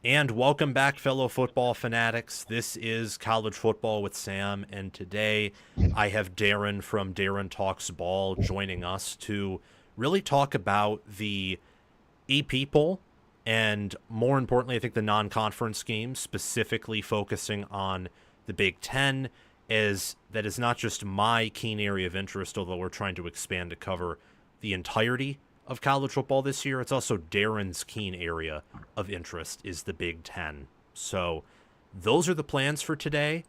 And welcome back, fellow football fanatics. This is College Football with Sam, and today I have Darren from Darren Talks Ball joining us to really talk about the AP poll and, more importantly, I think the non-conference games, specifically focusing on the Big Ten, as that is not just my keen area of interest, although we're trying to expand to cover the entirety of college football this year. It's also Darren's keen area of interest is the Big Ten. So those are the plans for today.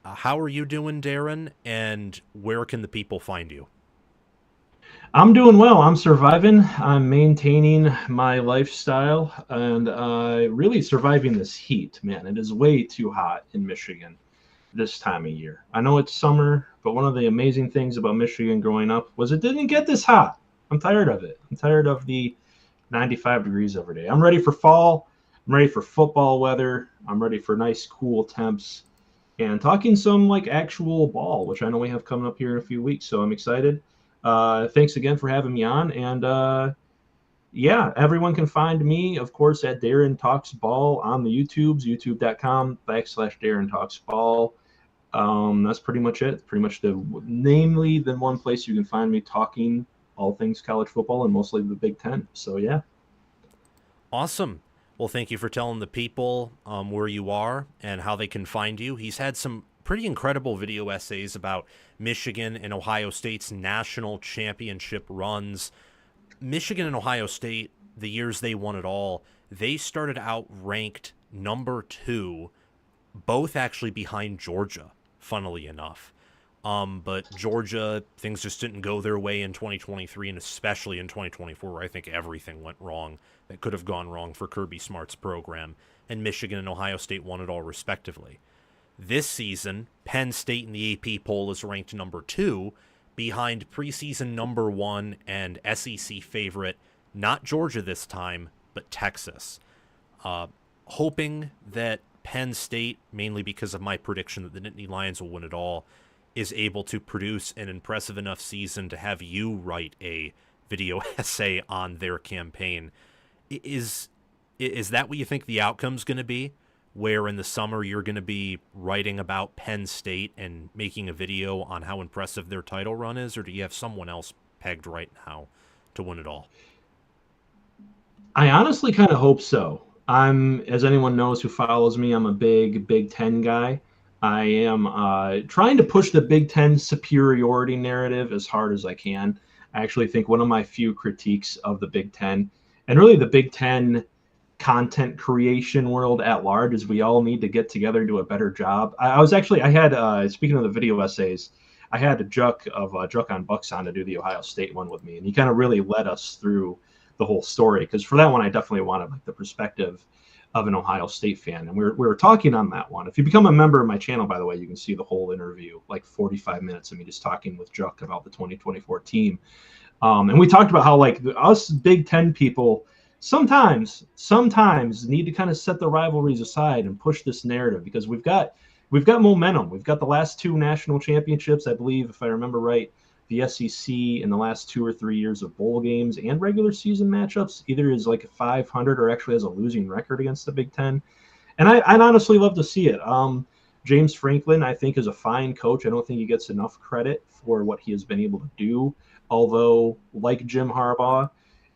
How are you doing, Darren? And where can the people find you? I'm doing well. I'm surviving. I'm maintaining my lifestyle and really surviving this heat, man. It is way too hot in Michigan this time of year. I know it's summer, but one of the amazing things about Michigan growing up was it didn't get this hot. I'm tired of it. I'm tired of the 95 degrees every day. I'm ready for fall. I'm ready for football weather. I'm ready for nice, cool temps and talking some like actual ball, which I know we have coming up here in a few weeks. So I'm excited. Thanks again for having me on. And yeah, everyone can find me, of course, at Darren Talks Ball on the YouTubes, youtube.com/Darren Talks Ball. That's pretty much it. Pretty much namely the one place you can find me talking all things college football and mostly the Big Ten. So yeah. Awesome. Well, thank you for telling the people where you are and how they can find you. He's had some pretty incredible video essays about Michigan and Ohio State's national championship runs. Michigan and Ohio State, the years they won it all, they started out ranked number 2, both actually behind Georgia, funnily enough. But Georgia, things just didn't go their way in 2023, and especially in 2024, where I think everything went wrong that could have gone wrong for Kirby Smart's program, and Michigan and Ohio State won it all respectively. This season, Penn State in the AP poll is ranked number 2, behind preseason number 1 and SEC favorite, not Georgia this time, but Texas. Hoping that Penn State, mainly because of my prediction that the Nittany Lions will win it all, is able to produce an impressive enough season to have you write a video essay on their campaign. Is that what you think the outcome's going to be? Where in the summer you're going to be writing about Penn State and making a video on how impressive their title run is, or do you have someone else pegged right now to win it all? I honestly kind of hope so. As anyone knows who follows me, I'm a big Big Ten guy. I am trying to push the Big Ten superiority narrative as hard as I can. I actually think one of my few critiques of the Big Ten and really the Big Ten content creation world at large is we all need to get together and do a better job. I had speaking of the video essays, I had a Juck on Bucks on to do the Ohio State one with me, and he kind of really led us through the whole story, because for that one I definitely wanted like the perspective of an Ohio State fan, and we were talking on that one. If you become a member of my channel, by the way, you can see the whole interview, like 45 minutes of me just talking with Juck about the 2024 team. And we talked about how like us Big Ten people sometimes need to kind of set the rivalries aside and push this narrative, because we've got momentum. We've got the last 2 national championships, I believe, if I remember right. The SEC in the last 2 or 3 years of bowl games and regular season matchups either is like 500 or actually has a losing record against the Big Ten. And I'd honestly love to see it. James Franklin, I think, is a fine coach. I don't think he gets enough credit for what he has been able to do. Although, like Jim Harbaugh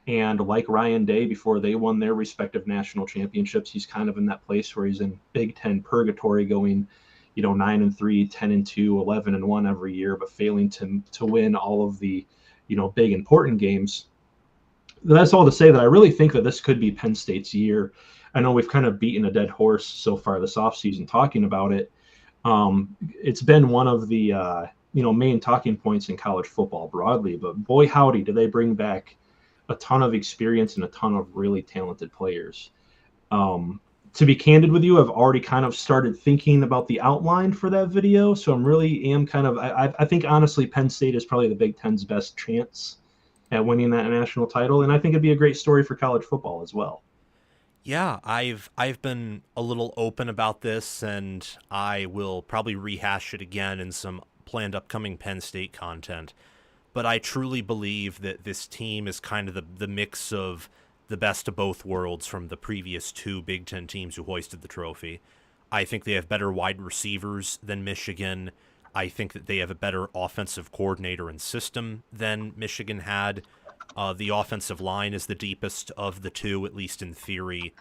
and like Ryan Day before they won their respective national championships, he's kind of in that place where he's in Big Ten purgatory, going 9-3, 10-2, 11-1 every year, but failing to win all of the, big important games. That's all to say that I really think that this could be Penn State's year. I know we've kind of beaten a dead horse so far this offseason talking about it. It's been one of the, main talking points in college football broadly, but boy, howdy, do they bring back a ton of experience and a ton of really talented players. To be candid with you, I've already kind of started thinking about the outline for that video. So I think honestly, Penn State is probably the Big Ten's best chance at winning that national title. And I think it'd be a great story for college football as well. Yeah, I've been a little open about this, and I will probably rehash it again in some planned upcoming Penn State content. But I truly believe that this team is kind of the mix of the best of both worlds from the previous two Big Ten teams who hoisted the trophy. I think they have better wide receivers than Michigan. I think that they have a better offensive coordinator and system than Michigan had. The offensive line is the deepest of the two, at least in theory.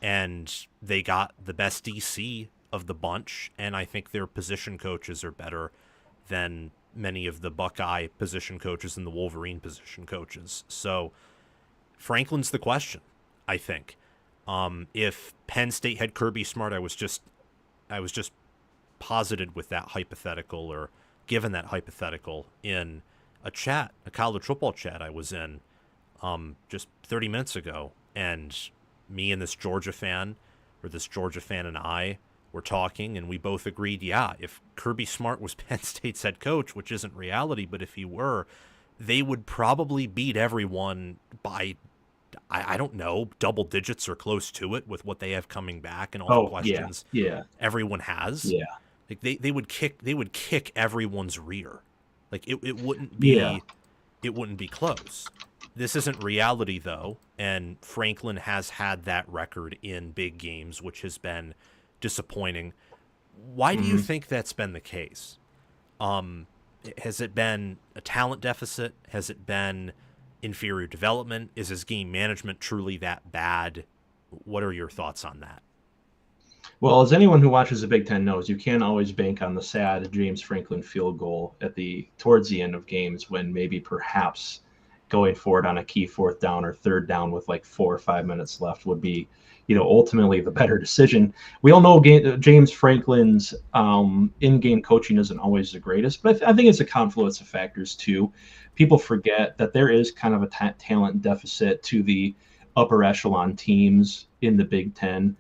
And they got the best DC of the bunch. And I think their position coaches are better than many of the Buckeye position coaches and the Wolverine position coaches. So Franklin's the question, I think. If Penn State had Kirby Smart, I was just posited with that hypothetical, or given that hypothetical in a college football chat I was in just 30 minutes ago. And me and this Georgia fan and I were talking, and we both agreed, yeah, if Kirby Smart was Penn State's head coach, which isn't reality, but if he were, they would probably beat everyone by, I don't know, double digits or close to it with what they have coming back and all the questions everyone has. Yeah. Like they would kick everyone's rear. Like it wouldn't be close. This isn't reality though, and Franklin has had that record in big games, which has been disappointing. Why do you think that's been the case? Has it been a talent deficit? Has it been inferior development? Is his game management truly that bad? What are your thoughts on that? Well, as anyone who watches the Big Ten knows, you can't always bank on the sad James Franklin field goal towards the end of games, when maybe perhaps going forward on a key fourth down or third down with like 4 or 5 minutes left would be, ultimately the better decision. We all know James Franklin's in-game coaching isn't always the greatest, but I think it's a confluence of factors too. People forget that there is kind of a talent deficit to the upper echelon teams in the Big Ten.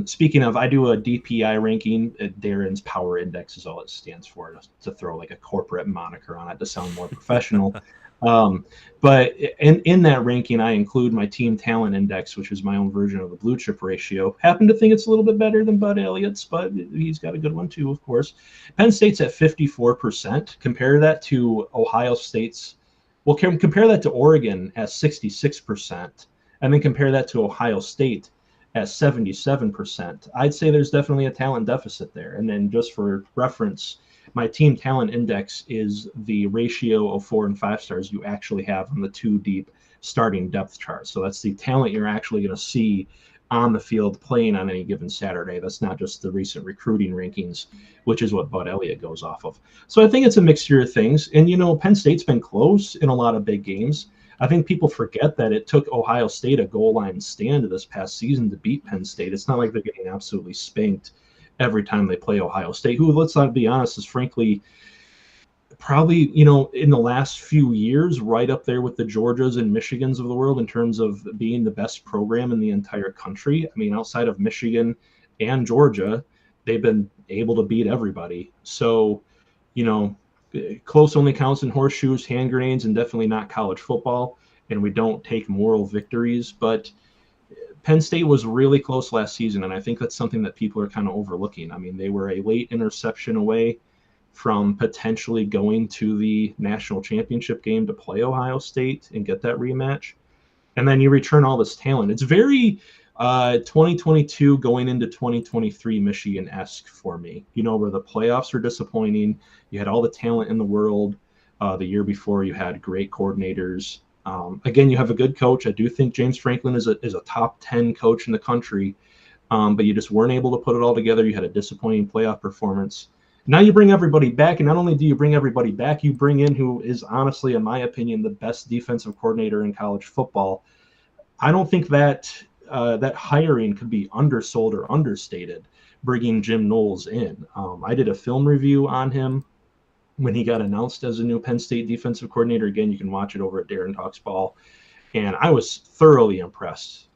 Speaking of, I do a DPI ranking. Darren's Power Index is all it stands for, to throw like a corporate moniker on it to sound more professional. But in that ranking, I include my team talent index, which is my own version of the blue chip ratio. Happen to think it's a little bit better than Bud Elliott's, but he's got a good one too, of course. Penn State's at 54%. Compare that to Ohio State's. Well, compare that to Oregon at 66%, and then compare that to Ohio State at 77%. I'd say there's definitely a talent deficit there. And then just for reference, my team talent index is the ratio of 4 and 5 stars you actually have on the 2 deep starting depth chart. So that's the talent you're actually going to see on the field playing on any given Saturday. That's not just the recent recruiting rankings, which is what Bud Elliott goes off of. So I think it's a mixture of things. And, Penn State's been close in a lot of big games. I think people forget that it took Ohio State a goal line stand this past season to beat Penn State. It's not like they're getting absolutely spanked every time they play Ohio State, who, let's not be honest, is frankly probably, in the last few years, right up there with the Georgias and Michigans of the world in terms of being the best program in the entire country. I mean, outside of Michigan and Georgia, they've been able to beat everybody. So, close only counts in horseshoes, hand grenades, and definitely not college football. And we don't take moral victories, but Penn State was really close last season, and I think that's something that people are kind of overlooking. I mean, they were a late interception away from potentially going to the national championship game to play Ohio State and get that rematch. And then you return all this talent. It's very 2022 going into 2023 Michigan-esque for me, where the playoffs are disappointing. You had all the talent in the world. The year before, you had great coordinators. Again, you have a good coach. I do think James Franklin is a top 10 coach in the country, but you just weren't able to put it all together. You had a disappointing playoff performance. Now you bring everybody back, and not only do you bring everybody back, you bring in who is honestly, in my opinion, the best defensive coordinator in college football. I don't think that that hiring could be undersold or understated, bringing Jim Knowles in. I did a film review on him when he got announced as a new Penn State defensive coordinator. Again, you can watch it over at Darren Talks Ball. And I was thoroughly impressed,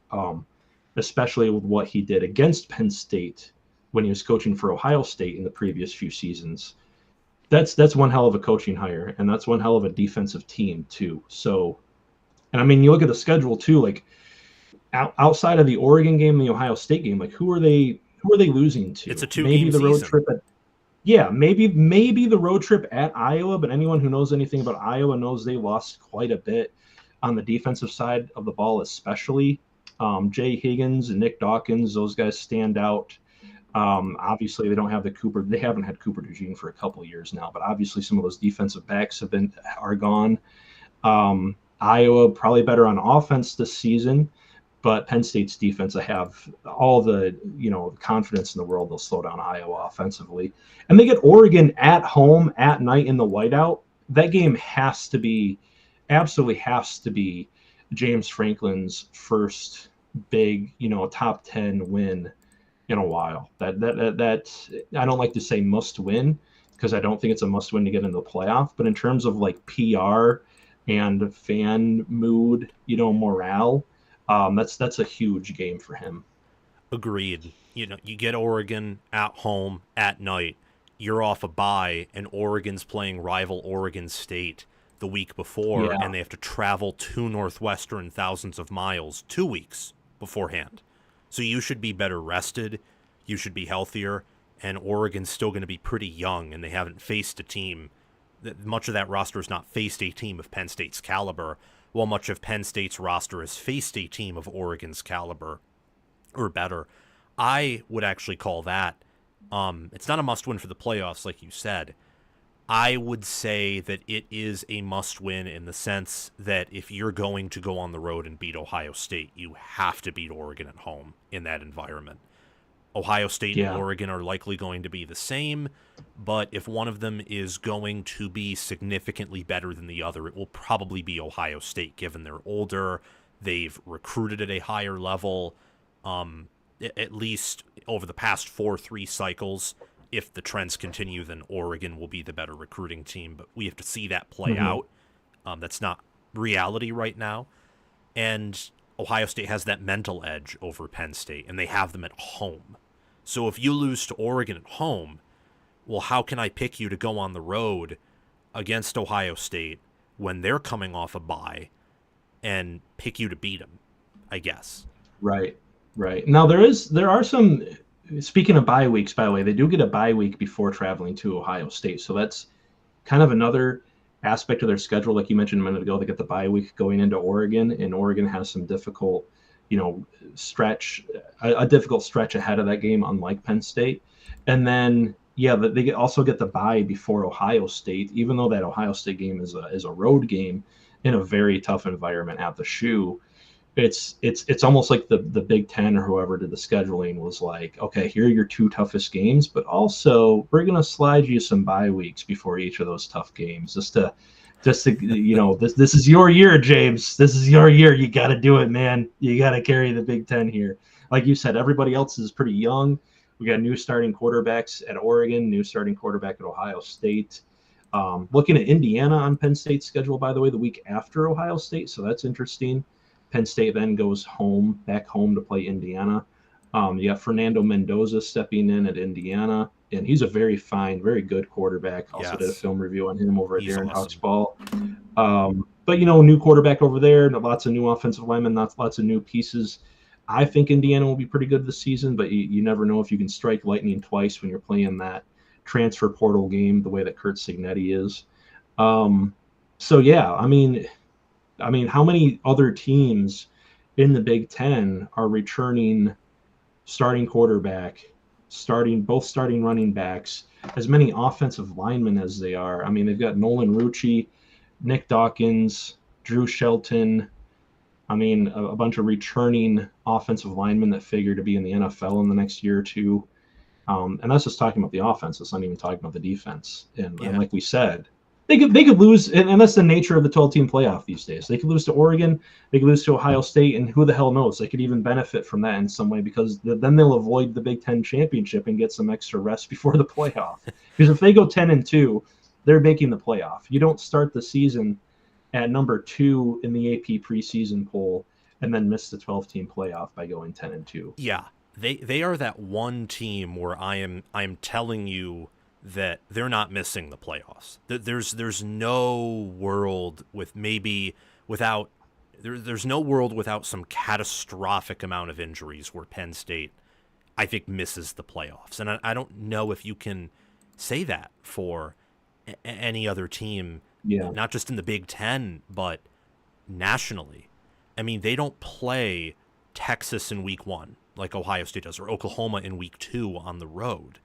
especially with what he did against Penn State when he was coaching for Ohio State in the previous few seasons. That's one hell of a coaching hire, and that's one hell of a defensive team too. So, and I mean, you look at the schedule too, like outside of the Oregon game and the Ohio State game, like who are they losing to? It's a 2-game season. Road trip maybe the road trip at Iowa, but anyone who knows anything about Iowa knows they lost quite a bit on the defensive side of the ball, especially. Jay Higgins and Nick Dawkins, those guys stand out. Obviously, they don't have the Cooper. They haven't had Cooper DeJean for a couple of years now, but obviously some of those defensive backs are gone. Iowa probably better on offense this season, but Penn State's defense, I have all the confidence in the world they'll slow down Iowa offensively. And they get Oregon at home at night in the whiteout. That game absolutely has to be James Franklin's first big, top 10 win in a while. That I don't like to say must win because I don't think it's a must win to get into the playoff. But in terms of like PR and fan mood, morale, that's a huge game for him. Agreed. You get Oregon at home at night. You're off a bye, and Oregon's playing rival Oregon State the week before, and they have to travel to Northwestern thousands of miles 2 weeks beforehand. So you should be better rested, you should be healthier, and Oregon's still going to be pretty young, and they haven't faced a team. Much of that roster has not faced a team of Penn State's caliber, while much of Penn State's roster has faced a team of Oregon's caliber or better. I would actually call that, it's not a must-win for the playoffs, like you said. I would say that it is a must-win in the sense that if you're going to go on the road and beat Ohio State, you have to beat Oregon at home in that environment. Ohio State and Oregon are likely going to be the same, but if one of them is going to be significantly better than the other, it will probably be Ohio State, given they're older, they've recruited at a higher level, at least over the past 4-3 cycles. If the trends continue, then Oregon will be the better recruiting team, but we have to see that play out. That's not reality right now. And Ohio State has that mental edge over Penn State, and they have them at home. So if you lose to Oregon at home, well, how can I pick you to go on the road against Ohio State when they're coming off a bye and pick you to beat them, I guess? Right. Now, there are some... Speaking of bye weeks, by the way, they do get a bye week before traveling to Ohio State. So that's kind of another aspect of their schedule. Like you mentioned a minute ago, they get the bye week going into Oregon, and Oregon has some difficult, a difficult stretch ahead of that game, unlike Penn State. And then, they also get the bye before Ohio State, even though that Ohio State game is a road game in a very tough environment at the Shoe. It's almost like the Big Ten or whoever did the scheduling was like, okay, here are your 2 toughest games, but also we're going to slide you some bye weeks before each of those tough games just to this is your year, James. This is your year. You got to do it, man. You got to carry the Big Ten here. Like you said, everybody else is pretty young. We got new starting quarterbacks at Oregon, new starting quarterback at Ohio State. Looking at Indiana on Penn State's schedule, by the way, the week after Ohio State, so that's interesting. Penn State then goes back home to play Indiana. You got Fernando Mendoza stepping in at Indiana, and he's a very fine, very good quarterback. Also did a film review on him over at Darren Talks Ball. But, new quarterback over there, lots of new offensive linemen, lots of new pieces. I think Indiana will be pretty good this season, but you never know if you can strike lightning twice when you're playing that transfer portal game the way that Kurt Signetti is. How many other teams in the Big Ten are returning starting quarterback, both starting running backs, as many offensive linemen as they are? I mean, they've got Nolan Rucci, Nick Dawkins, Drew Shelton. I mean, a bunch of returning offensive linemen that figure to be in the NFL in the next year or two. And that's just talking about the offense. It's not even talking about the defense. And like we said, they could lose, and that's the nature of the 12-team playoff these days. They could lose to Oregon, they could lose to Ohio State, and who the hell knows? They could even benefit from that in some way because then they'll avoid the Big Ten championship and get some extra rest before the playoff. Because if they go 10-2, they're making the playoff. You don't start the season at number 2 in the AP preseason poll and then miss the 12-team playoff by going 10-2. Yeah, they are that one team where I'm telling you that they're not missing the playoffs. There's no world there's no world without some catastrophic amount of injuries where Penn State, I think, misses the playoffs. And I don't know if you can say that for any other team, not just in the Big Ten, but nationally. I mean, they don't play Texas in week 1 like Ohio State does, or Oklahoma in week 2 on the road.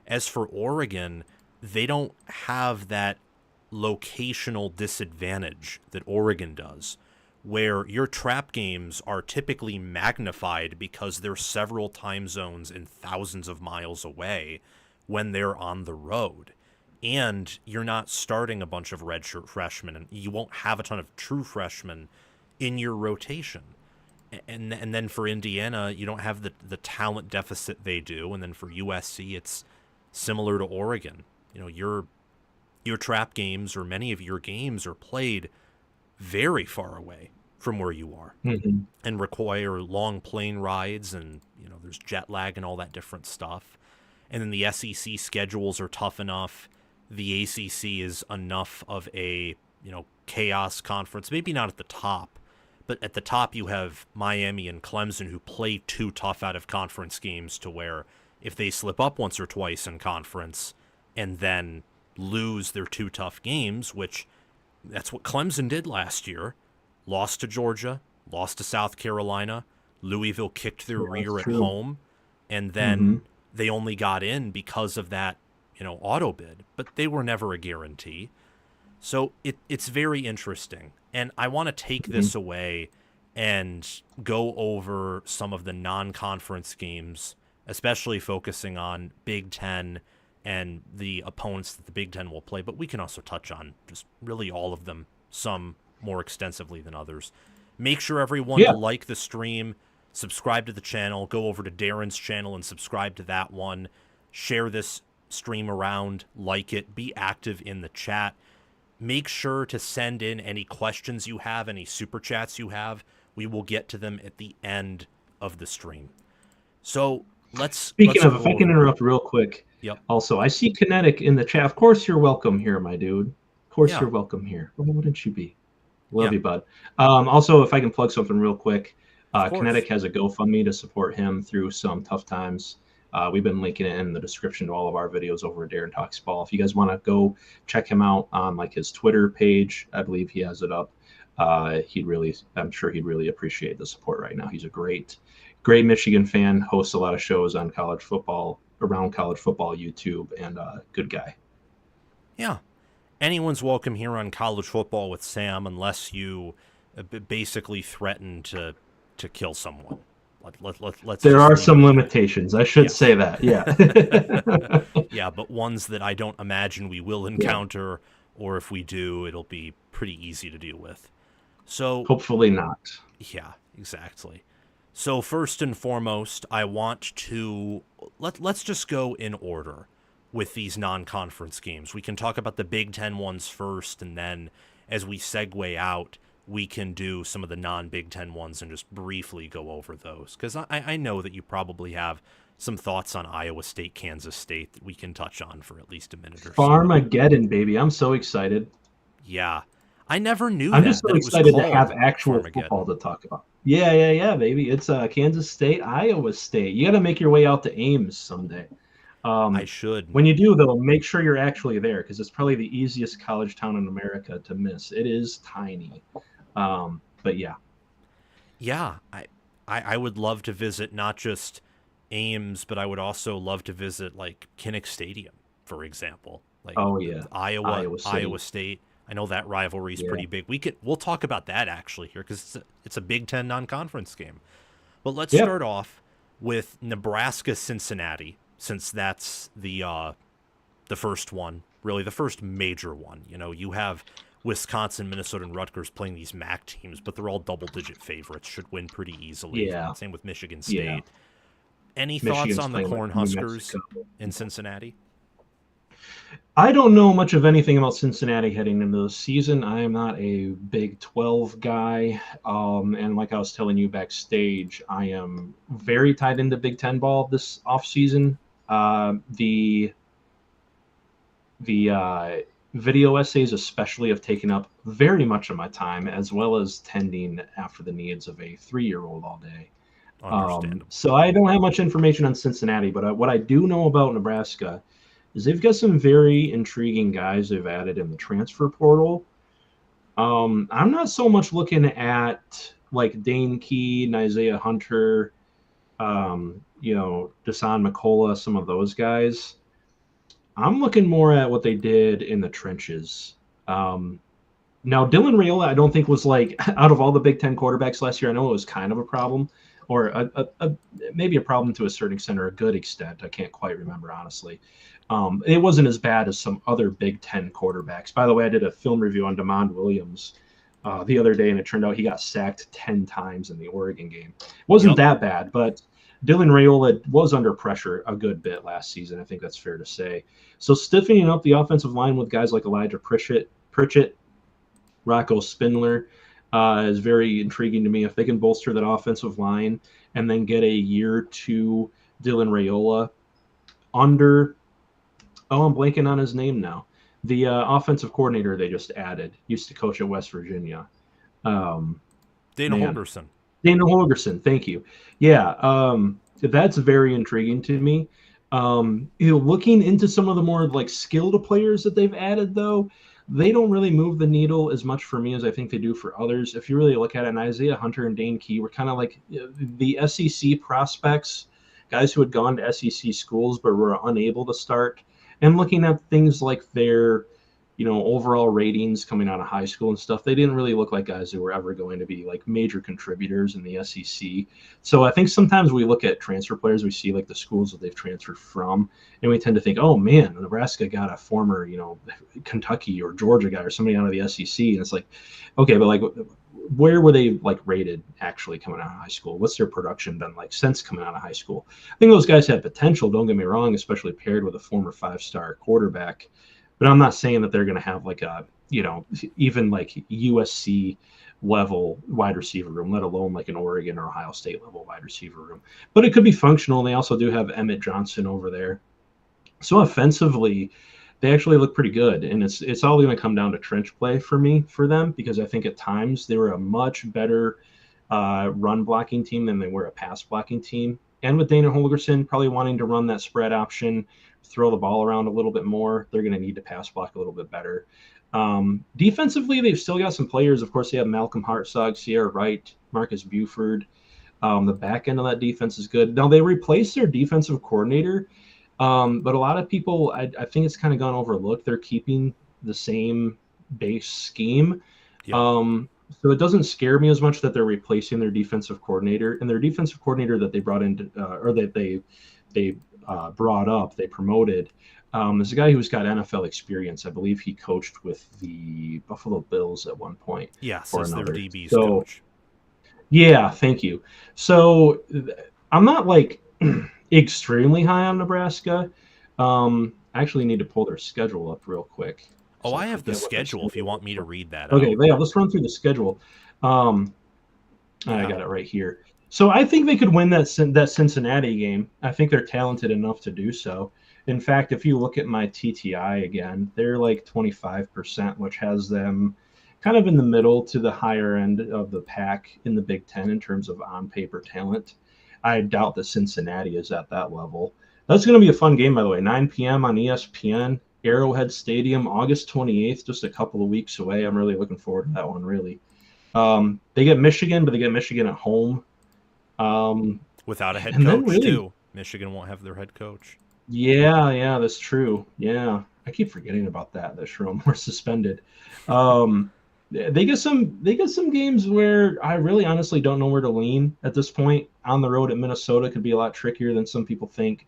As for Oregon, they don't have that locational disadvantage that Oregon does, where your trap games are typically magnified because they're several time zones and thousands of miles away when they're on the road. And you're not starting a bunch of redshirt freshmen, and you won't have a ton of true freshmen in your rotation. And then for Indiana, you don't have the talent deficit they do. And then for USC, it's similar to Oregon. You know, your trap games, or many of your games, are played very far away from where you are, and require long plane rides, and you know there's jet lag and all that different stuff. And then the SEC schedules are tough enough. The ACC is enough of a chaos conference. Maybe not at the top, but at the top you have Miami and Clemson, who play too tough out of conference games to where if they slip up once or twice in conference and then lose their 2 tough games, which that's what Clemson did last year, lost to Georgia, lost to South Carolina, Louisville kicked their rear at home, and then they only got in because of that, auto bid, but they were never a guarantee. So it's very interesting. And I want to take this away and go over some of the non-conference games, especially focusing on Big Ten and the opponents that the Big Ten will play. But we can also touch on just really all of them, some more extensively than others. Make sure everyone to like the stream, subscribe to the channel, go over to Darren's channel and subscribe to that one. Share this stream around, like it, be active in the chat. Make sure to send in any questions you have, any super chats you have. We will get to them at the end of the stream. So Speaking of, if I can interrupt real quick. Yep. Also, I see Kinetic in the chat. Of course you're welcome here, my dude. Of course you're welcome here. Well, wouldn't you be? Love you, bud. Also, if I can plug something real quick, Kinetic has a GoFundMe to support him through some tough times. We've been linking it in the description to all of our videos over at Darren Talks Ball. If you guys want to go check him out on his Twitter page, I believe he has it up. I'm sure he'd really appreciate the support right now. He's a great Michigan fan, hosts a lot of shows on college football, around college football YouTube, and good guy. Yeah. Anyone's welcome here on College Football with Sam, unless you basically threaten to kill someone. There are some limitations. I should say that. Yeah. Yeah, but ones that I don't imagine we will encounter, or if we do, it'll be pretty easy to deal with. So hopefully not. Yeah, exactly. So first and foremost, I want to let's just go in order with these non-conference games. We can talk about the Big Ten ones first, and then as we segue out, we can do some of the non-Big Ten ones and just briefly go over those. Because I know that you probably have some thoughts on Iowa State, Kansas State that we can touch on for at least a minute or so. Farmageddon, baby. I'm so excited. Yeah. I never knew I'm just so excited to have actual football to talk about. Yeah, baby. It's Kansas State, Iowa State. You got to make your way out to Ames someday. I should. When you do, though, make sure you're actually there, because it's probably the easiest college town in America to miss. It is tiny. But yeah. Yeah, I would love to visit not just Ames, but I would also love to visit like Kinnick Stadium, for example. Like Iowa State. I know that rivalry is pretty big. We'll talk about that actually here, because it's a Big Ten non-conference game. But let's start off with Nebraska, Cincinnati, since that's the first one, really the first major one. You have Wisconsin, Minnesota, and Rutgers playing these MAC teams, but they're all double-digit favorites, should win pretty easily. Yeah. Same with Michigan State. Any thoughts on the Cornhuskers in Cincinnati? I don't know much of anything about Cincinnati heading into the season. I am not a Big 12 guy. And like I was telling you backstage, I am very tied into Big 10 ball this offseason. The video essays especially have taken up very much of my time, as well as tending after the needs of a 3-year-old all day. So I don't have much information on Cincinnati, but what I do know about Nebraska is they've got some very intriguing guys they've added in the transfer portal. I'm not so much looking at like Dane Key and Isaiah Hunter, Desan McCullough, some of those guys. I'm looking more at what they did in the trenches. Um, Now, Dylan Raiola, I don't think was like out of all the Big Ten quarterbacks last year. I know it was kind of a problem, or maybe a problem to a certain extent, or a good extent. I can't quite remember honestly. It wasn't as bad as some other Big Ten quarterbacks. By the way, I did a film review on Demond Williams the other day, and it turned out he got sacked 10 times in the Oregon game. It wasn't Yep. that bad, but Dylan Raiola was under pressure a good bit last season. I think that's fair to say. So stiffening up the offensive line with guys like Elijah Pritchett, Rocco Spindler is very intriguing to me. If they can bolster that offensive line and then get a year to Dylan Raiola under, I'm blanking on his name now. The offensive coordinator they just added used to coach at West Virginia. Um, Dana man, Holgerson. Dana Holgerson, thank you. Yeah, that's very intriguing to me. Looking into some of the more like skilled players that they've added, though, they don't really move the needle as much for me as I think they do for others. If you really look at it, and Isaiah Hunter and Dane Key were kind of like the SEC prospects, guys who had gone to SEC schools but were unable to start. And looking at things like their overall ratings coming out of high school and stuff, they didn't really look like guys who were ever going to be like major contributors in the SEC. So I think sometimes we look at transfer players, we see like the schools that they've transferred from, and we tend to think, oh man, Nebraska got a former, Kentucky or Georgia guy or somebody out of the SEC. And it's like, okay, but like, where were they like rated actually coming out of high school? What's their production been like since coming out of high school? I think those guys had potential, don't get me wrong, especially paired with a former 5-star quarterback. But I'm not saying that they're going to have like a, even like USC level wide receiver room, let alone like an Oregon or Ohio State level wide receiver room. But it could be functional. And they also do have Emmett Johnson over there. So offensively, they actually look pretty good. And it's all going to come down to trench play for them, because I think at times they were a much better run blocking team than they were a pass blocking team. And with Dana Holgerson probably wanting to run that spread option, throw the ball around a little bit more, they're going to need to pass block a little bit better. Defensively, they've still got some players. Of course, they have Malcolm Hartzog, Sierra Wright, Marcus Buford. The back end of that defense is good. Now, they replaced their defensive coordinator, but a lot of people, I think it's kind of gone overlooked. They're keeping the same base scheme. Yep. So it doesn't scare me as much that they're replacing their defensive coordinator, and their defensive coordinator that they brought in, or that they brought up, they promoted. There's a guy who's got NFL experience. I believe he coached with the Buffalo Bills at one point. Yes, or as their another. DB's So, coach. yeah, thank you. So I'm not like extremely high on Nebraska. I actually need to pull their schedule up real quick. Oh, So I have the forget what their schedule if you want me to is. read that Okay, out. yeah, let's run through the schedule. I Yeah. got it right here. So I think they could win that Cincinnati game. I think they're talented enough to do so. In fact, if you look at my TTI again, they're like 25%, which has them kind of in the middle to the higher end of the pack in the Big Ten in terms of on-paper talent. I doubt that Cincinnati is at that level. That's going to be a fun game, by the way. 9 p.m. on ESPN, Arrowhead Stadium, August 28th, just a couple of weeks away. I'm really looking forward to that one, really. They get Michigan, but they get Michigan at home. Without a head And then coach, really, too. Michigan won't have their head coach. yeah, that's true. Yeah, I keep forgetting about that. That Schromm were suspended. They get some games where I really honestly don't know where to lean at this point. On the road at Minnesota could be a lot trickier than some people think.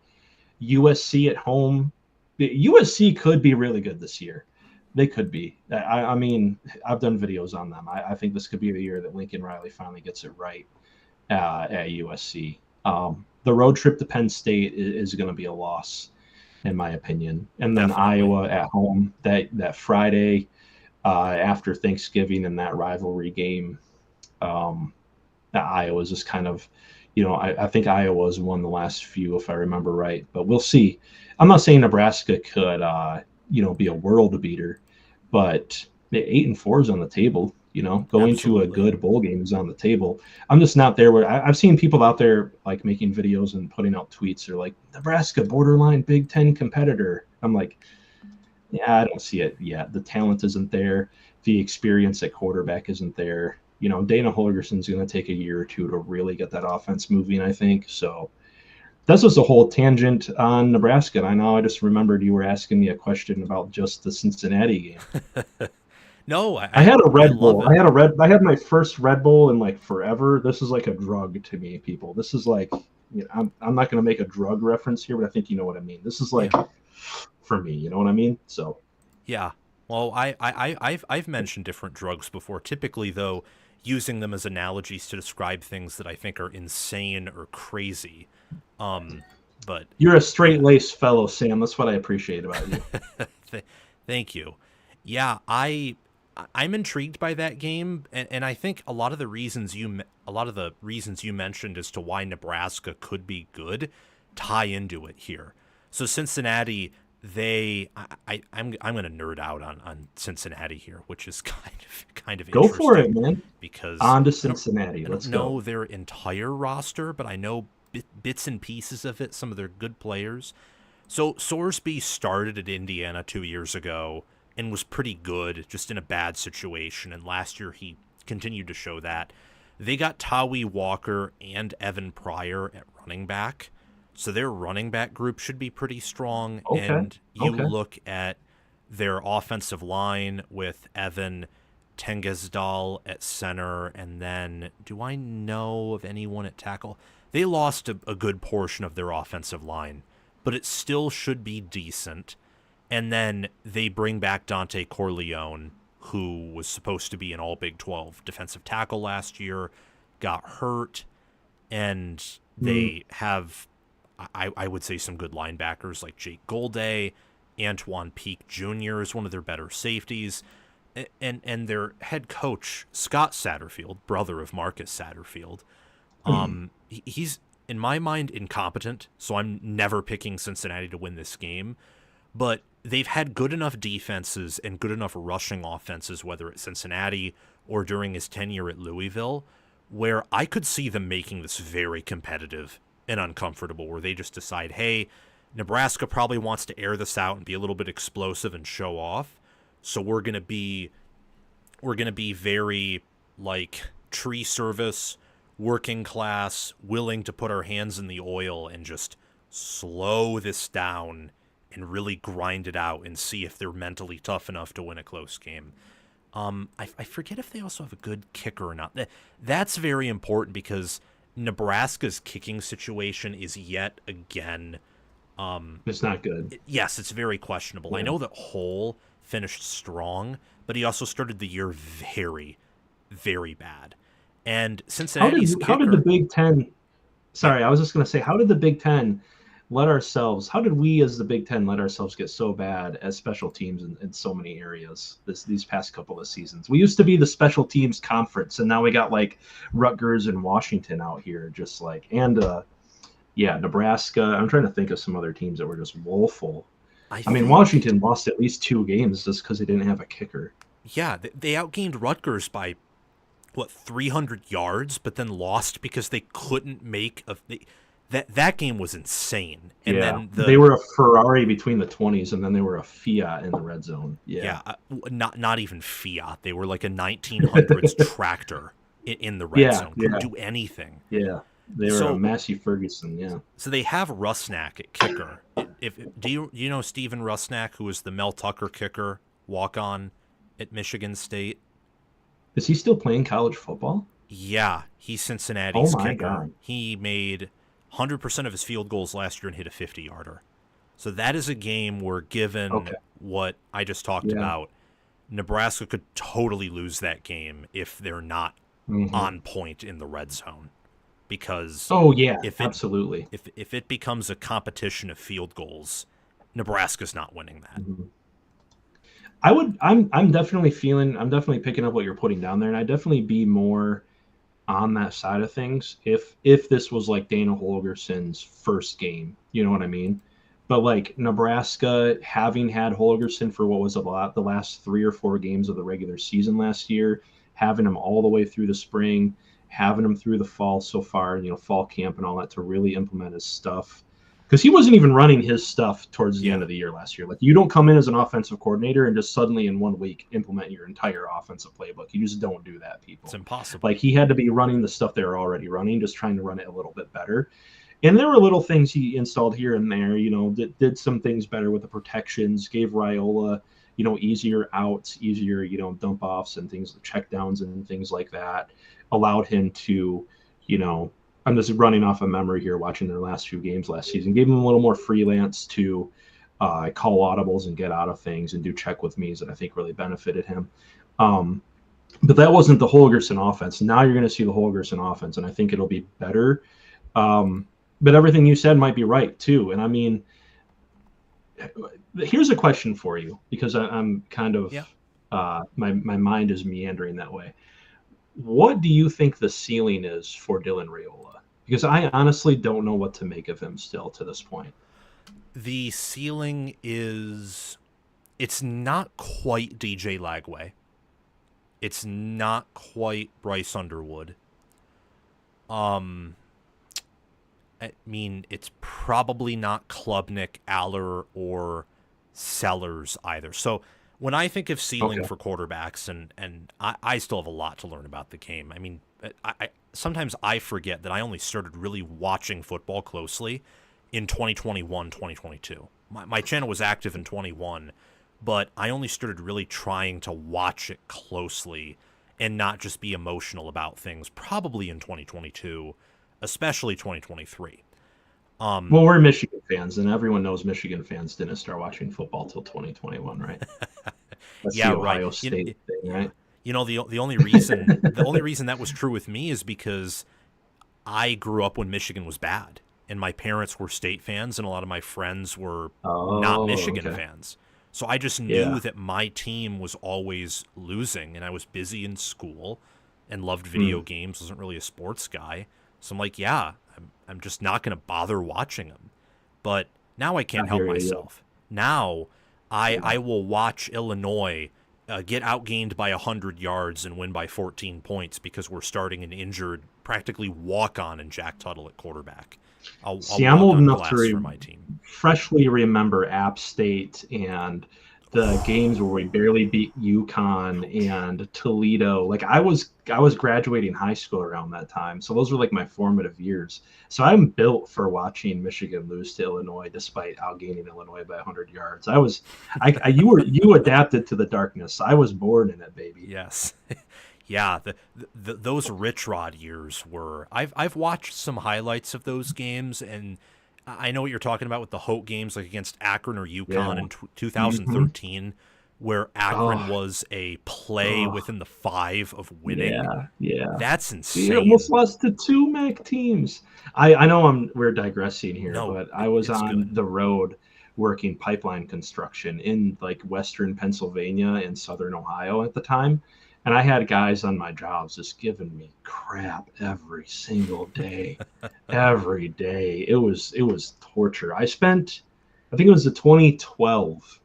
USC at home, USC could be really good this year. They could be. I mean, I've done videos on them. I think this could be the year that Lincoln Riley finally gets it right at USC. The road trip to Penn State is going to be a loss, in my opinion. And then Definitely. Iowa at home that Friday after Thanksgiving in that rivalry game. Iowa's just kind of, I think Iowa's won the last few, if I remember right. But we'll see. I'm not saying Nebraska could, be a world beater, but 8-4 is on the table. Going to a Absolutely. good bowl game is on the table. I'm just not there where I've seen people out there like making videos and putting out tweets. They're like, Nebraska borderline Big Ten competitor. I'm like, yeah, I don't see it yet. The talent isn't there. the experience at quarterback isn't there. You know, Dana Holgerson's going to take a year or two to really get that offense moving, I think. So this was a whole tangent on Nebraska. And I know I just remembered you were asking me a question about just the Cincinnati game. No, I had a I Red love Bull. it. I had my first Red Bull in like forever. This is like a drug to me, people. This is like, you know, I'm not going to make a drug reference here, but I think you know what I mean. This is Yeah. like for me, you know what I mean? So Yeah. Well, I've mentioned different drugs before. Typically, though, using them as analogies to describe things that I think are insane or crazy. But you're a straight yeah. laced fellow, Sam. That's what I appreciate about you. Thank you. Yeah, I'm intrigued by that game, and I think a lot of the reasons you mentioned as to why Nebraska could be good tie into it here. So Cincinnati, I'm going to nerd out on Cincinnati here, which is kind of Go for it, interesting man. because On to I don't Cincinnati. I don't Let's go. know their entire roster, but I know bits and pieces of it. Some of their good players. So Sorsby started at Indiana 2 years ago and was pretty good, just in a bad situation. And last year he continued to show that. They got Tawi Walker and Evan Pryor at running back. So their running back group should be pretty strong. Okay. And you Okay. look at their offensive line with Evan Tengesdal at center. And then, do I know of anyone at tackle? They lost a good portion of their offensive line, but it still should be decent. And then they bring back Dante Corleone, who was supposed to be an all Big 12 defensive tackle last year, got hurt, and they have, I would say, some good linebackers like Jake Golday. Antoine Peak Jr. is one of their better safeties. And their head coach, Scott Satterfield, brother of Marcus Satterfield, he's, in my mind, incompetent, so I'm never picking Cincinnati to win this game. But they've had good enough defenses and good enough rushing offenses, whether at Cincinnati or during his tenure at Louisville, where I could see them making this very competitive and uncomfortable, where they just decide, hey, Nebraska probably wants to air this out and be a little bit explosive and show off. So we're gonna be very like tree service, working class, willing to put our hands in the oil and just slow this down and really grind it out and see if they're mentally tough enough to win a close game. I forget if they also have a good kicker or not. That's very important because Nebraska's kicking situation is yet again, It's not good. yes, it's very questionable. I Yeah. know that Hole finished strong, but he also started the year very, very bad. And Cincinnati's How did the kicker, Big Ten? yeah, Sorry, I was just going to say, how did the Big Ten let ourselves? How did we as the Big Ten let ourselves get so bad as special teams in so many areas these past couple of seasons? We used to be the special teams conference, and now we got like Rutgers and Washington out here, just like yeah, Nebraska. I'm trying to think of some other teams that were just woeful. I I mean, think, Washington lost at least 2 games just because they didn't have a kicker. yeah, they outgained Rutgers by what 300 yards, but then lost because they couldn't make that game was insane. And Yeah, then they were a Ferrari between the 20s, and then they were a Fiat in the red zone. Yeah, not even Fiat. They were like a 1900s tractor in the red yeah, zone. yeah, Couldn't do anything. yeah. They were a So Massey Ferguson. Yeah. so they have Rusnak at kicker. If do you know Steven Rusnak, who was the Mel Tucker kicker, walk on at Michigan State? Is he still playing college football? Yeah, he's Oh Cincinnati's my kicker. God. He made 100% of his field goals last year and hit a 50-yarder. So that is a game where, given Okay. what I just talked Yeah. about, Nebraska could totally lose that game if they're not Mhm. on point in the red zone. Because Oh yeah, if it absolutely. if it becomes a competition of field goals, Nebraska's not winning that. Mhm. I'm definitely I'm definitely picking up what you're putting down there, and I'd definitely be more on that side of things if this was like Dana Holgerson's first game. You know what I mean? But like Nebraska having had Holgerson for what was a lot the last 3 or 4 games of the regular season last year, having him all the way through the spring, having him through the fall so far, you know, fall camp and all that to really implement his stuff. because he wasn't even running his stuff towards the Yeah. end of the year last year. Like, you don't come in as an offensive coordinator and just suddenly in 1 week implement your entire offensive playbook. You just don't do that, people. It's impossible. Like, he had to be running the stuff they were already running, just trying to run it a little bit better. And there were little things he installed here and there, did some things better with the protections, gave Raiola, easier outs, easier, dump offs and things, check downs and things like that, allowed him to, I'm just running off of memory here, watching their last few games last season, gave him a little more freelance to call audibles and get out of things and do check with me's that I think really benefited him. But that wasn't the Holgorsen offense. Now you're going to see the Holgorsen offense, and I think it'll be better. But everything you said might be right too. And I mean, here's a question for you, because I'm kind of my mind is meandering that way. What do you think the ceiling is for Dylan Raiola? Because I honestly don't know what to make of him still to this point. The ceiling is, it's not quite DJ Lagway. It's not quite Bryce Underwood. I mean, it's probably not Klubnik, Aller, or Sellers either. So when I think of ceiling for quarterbacks, and I still have a lot to learn about the game. I mean, I sometimes I forget that I only started really watching football closely in 2021, 2022. My channel was active in 21, but I only started really trying to watch it closely and not just be emotional about things probably in 2022, especially 2023. Well, we're Michigan fans, and everyone knows Michigan fans didn't start watching football till 2021, right? That's yeah, the Ohio right. State thing, right? The only reason that was true with me is because I grew up when Michigan was bad, and my parents were State fans, and a lot of my friends were not Michigan fans. So I just knew that my team was always losing, and I was busy in school and loved video games, wasn't really a sports guy. So I'm like, I'm just not going to bother watching them. But now I can't help myself. Now I will watch Illinois get outgained by 100 yards and win by 14 points because we're starting an injured, practically walk-on in Jack Tuttle at quarterback. I'm old enough to for my team. Freshly remember App State and the games where we barely beat UConn and Toledo. Like, I was graduating high school around that time, so those were like my formative years. So I'm built for watching Michigan lose to Illinois despite outgaining Illinois by 100 yards. You adapted to the darkness. I was born in it, baby. Yes. Yeah, those Rich Rod years were. I've watched some highlights of those games, and I know what you're talking about with the Hope games, like against Akron or UConn in 2013, where Akron was a play within the 5 of winning. Yeah. That's insane. We almost lost to 2 MAC teams. I know we're digressing here, but I was on the road working pipeline construction in like Western Pennsylvania and Southern Ohio at the time. And I had guys on my jobs just giving me crap every single day. Every day. It was torture. I think it was the 2012.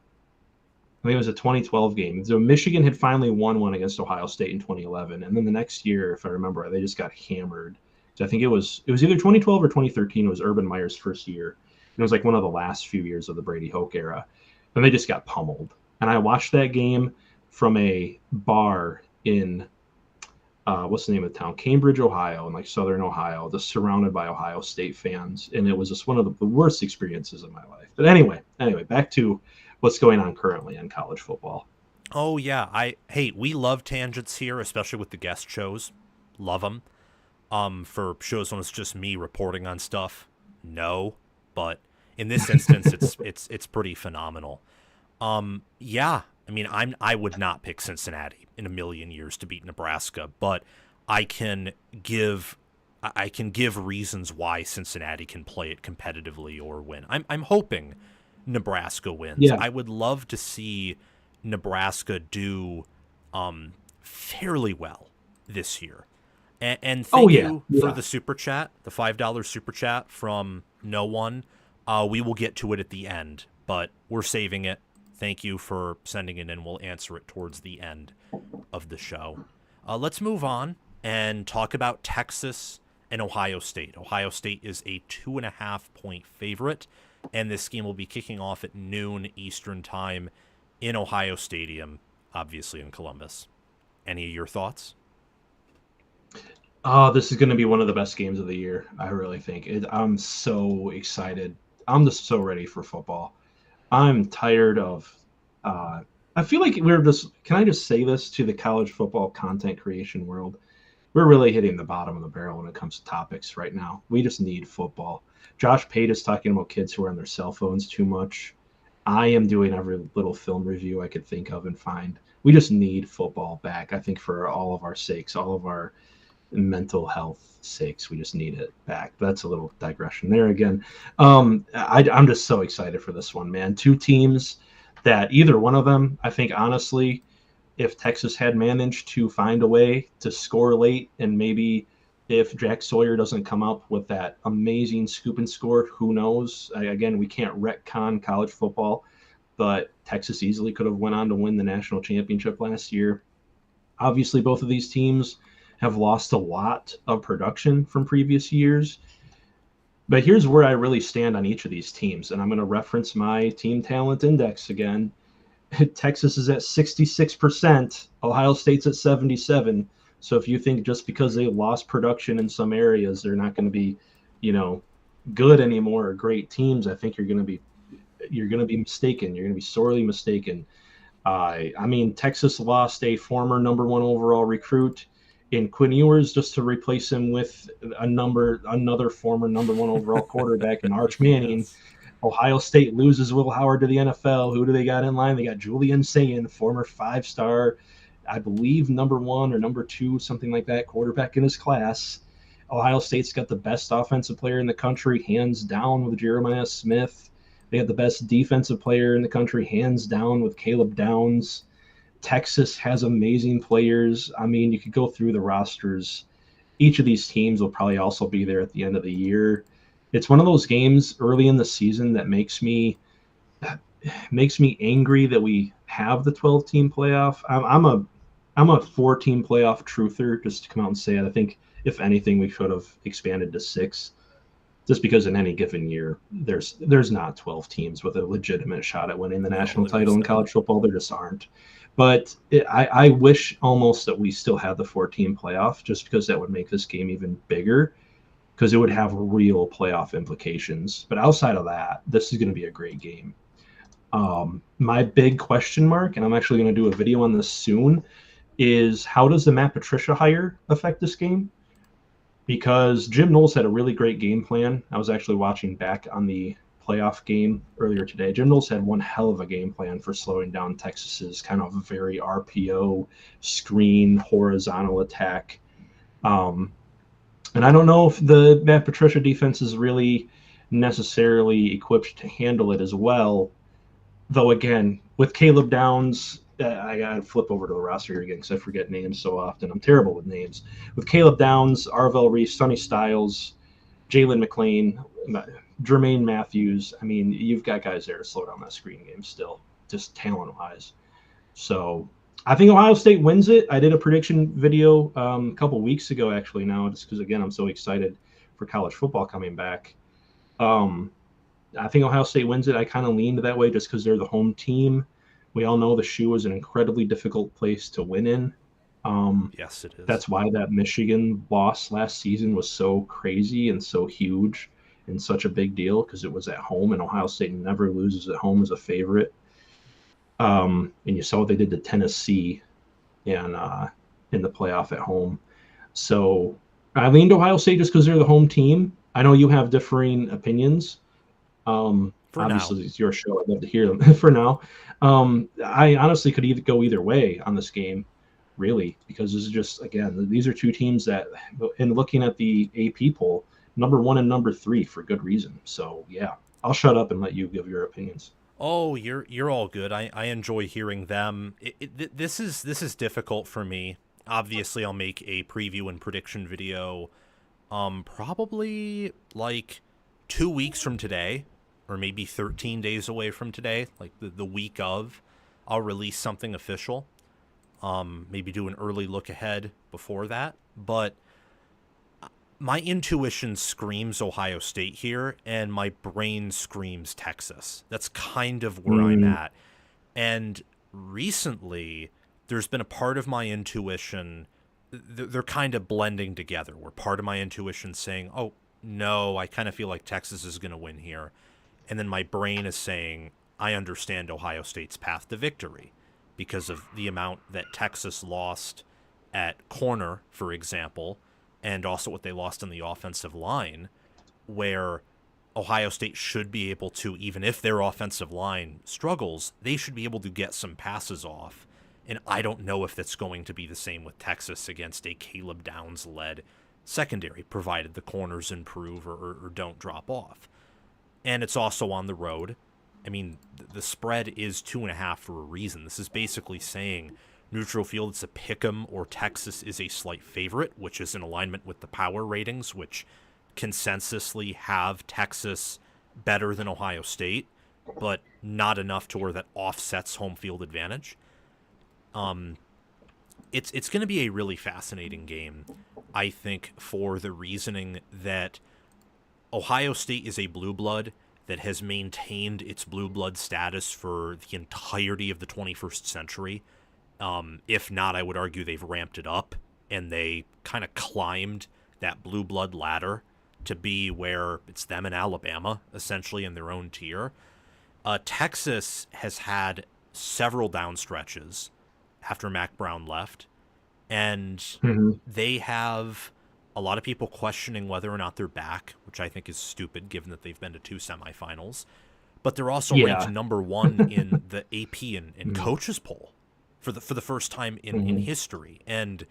I think it was a 2012 game. So Michigan had finally won one against Ohio State in 2011. And then the next year, if I remember, they just got hammered. So I think it was either 2012 or 2013. It was Urban Meyer's first year. And it was like one of the last few years of the Brady Hoke era. And they just got pummeled. And I watched that game from a bar in what's the name of the town? Cambridge, Ohio, in like Southern Ohio, just surrounded by Ohio State fans. And it was just one of the worst experiences of my life. But anyway, back to what's going on currently in college football. Oh, yeah. We love tangents here, especially with the guest shows. Love them. For shows when it's just me reporting on stuff, no. But in this instance, it's pretty phenomenal. Yeah. I mean, I would not pick Cincinnati in a million years to beat Nebraska, but I can give reasons why Cincinnati can play it competitively or win. I'm hoping Nebraska wins. Yeah. I would love to see Nebraska do fairly well this year. And thank you for the super chat, the $5 super chat from no one. We will get to it at the end, but we're saving it. Thank you for sending it in. We'll answer it towards the end of the show. Let's move on and talk about Texas and Ohio State. Ohio State is a 2.5-point favorite, and this game will be kicking off at noon Eastern time in Ohio Stadium, obviously in Columbus. Any of your thoughts? Oh, this is going to be one of the best games of the year. I really think. I'm so excited. I'm just so ready for football. I'm tired of. Uh, I feel like we're just. Can I just say this to the college football content creation world? We're really hitting the bottom of the barrel when it comes to topics right now. We just need football. Josh Pate is talking about kids who are on their cell phones too much. I am doing every little film review I could think of and find. We just need football back. I think for all of our sakes, all of our mental health sakes, we just need it back. That's a little digression there again. I'm just so excited for this one, man. Two teams that either one of them, I think honestly, if Texas had managed to find a way to score late, and maybe if Jack Sawyer doesn't come up with that amazing scoop and score, who knows? Again, we can't retcon college football, but Texas easily could have went on to win the national championship last year. Obviously, both of these teams have lost a lot of production from previous years. But here's where I really stand on each of these teams, and I'm going to reference my team talent index again. Texas is at 66%, Ohio State's at 77. So if you think just because they lost production in some areas, they're not going to be, good anymore or great teams, I think you're going to be mistaken. You're going to be sorely mistaken. I mean, Texas lost a former number one overall recruit in Quinn Ewers just to replace him with another former number one overall quarterback in Arch Manning. Yes. Ohio State loses Will Howard to the NFL. Who do they got in line? They got Julian Sayin, former five-star, I believe number one or number two, something like that, quarterback in his class. Ohio State's got the best offensive player in the country, hands down, with Jeremiah Smith. They have the best defensive player in the country, hands down, with Caleb Downs. Texas has amazing players. I mean, you could go through the rosters. Each of these teams will probably also be there at the end of the year. It's one of those games early in the season that makes me angry that we have the 12-team playoff. I'm a 4-team playoff truther, just to come out and say it. I think if anything, we should have expanded to 6, just because in any given year there's not 12 teams with a legitimate shot at winning the national title in college football. There just aren't. But I wish almost that we still had the 4-team playoff, just because that would make this game even bigger, because it would have real playoff implications. But outside of that, this is going to be a great game. My big question mark, and I'm actually going to do a video on this soon, is how does the Matt Patricia hire affect this game? Because Jim Knowles had a really great game plan. I was actually watching back on the playoff game earlier today. Jim Knowles had one hell of a game plan for slowing down Texas's kind of very RPO screen horizontal attack. And I don't know if the Matt Patricia defense is really necessarily equipped to handle it as well. Though, again, with Caleb Downs, I got to flip over to the roster here again because I forget names so often. I'm terrible with names. With Caleb Downs, Arvell Reese, Sonny Styles, Jalen McLean, Jermaine Matthews. I mean, you've got guys there to slow down that screen game still, just talent-wise. So I think Ohio State wins it. I did a prediction video a couple weeks ago, actually, now, just because, again, I'm so excited for college football coming back. I think Ohio State wins it. I kind of leaned that way just because they're the home team. We all know the shoe is an incredibly difficult place to win in. Yes, it is. That's why that Michigan loss last season was so crazy and so huge and such a big deal, because it was at home, and Ohio State never loses at home as a favorite. And you saw what they did to Tennessee in the playoff at home. So I leaned Ohio State just because they're the home team. I know you have differing opinions. Obviously, now. it's your show. I'd love to hear them for now. I honestly could go either way on this game, really, because this is just, again, these are two teams that, in looking at the AP poll, number 1 and number 3 for good reason. So, yeah, I'll shut up and let you give your opinions. Oh, you're all good. I enjoy hearing them. This is difficult for me. Obviously, I'll make a preview and prediction video probably like 2 weeks from today, or maybe 13 days away from today, like the week of. I'll release something official. Maybe do an early look ahead before that. But My intuition screams Ohio State here, and my brain screams Texas. That's kind of where I'm at. And recently, there's been a part of my intuition, they're kind of blending together, where part of my intuition saying, oh, no, I kind of feel like Texas is going to win here. And then my brain is saying, I understand Ohio State's path to victory because of the amount that Texas lost at corner, for example, and also what they lost on the offensive line, where Ohio State should be able to, even if their offensive line struggles, they should be able to get some passes off. And I don't know if that's going to be the same with Texas against a Caleb Downs-led secondary, provided the corners improve or don't drop off. And it's also on the road. I mean, the spread is 2.5 for a reason. This is basically saying neutral field, it's a pick 'em, or Texas is a slight favorite, which is in alignment with the power ratings, which consensusly have Texas better than Ohio State, but not enough to where that offsets home field advantage. It's going to be a really fascinating game, I think, for the reasoning that Ohio State is a blue blood that has maintained its blue blood status for the entirety of the 21st century. If not, I would argue they've ramped it up, and they kind of climbed that blue blood ladder to be where it's them and Alabama, essentially, in their own tier. Texas has had several down stretches after Mac Brown left, and they have a lot of people questioning whether or not they're back, which I think is stupid given that they've been to 2 semifinals. But they're also ranked number 1 in the AP and coaches poll for the first time in history. And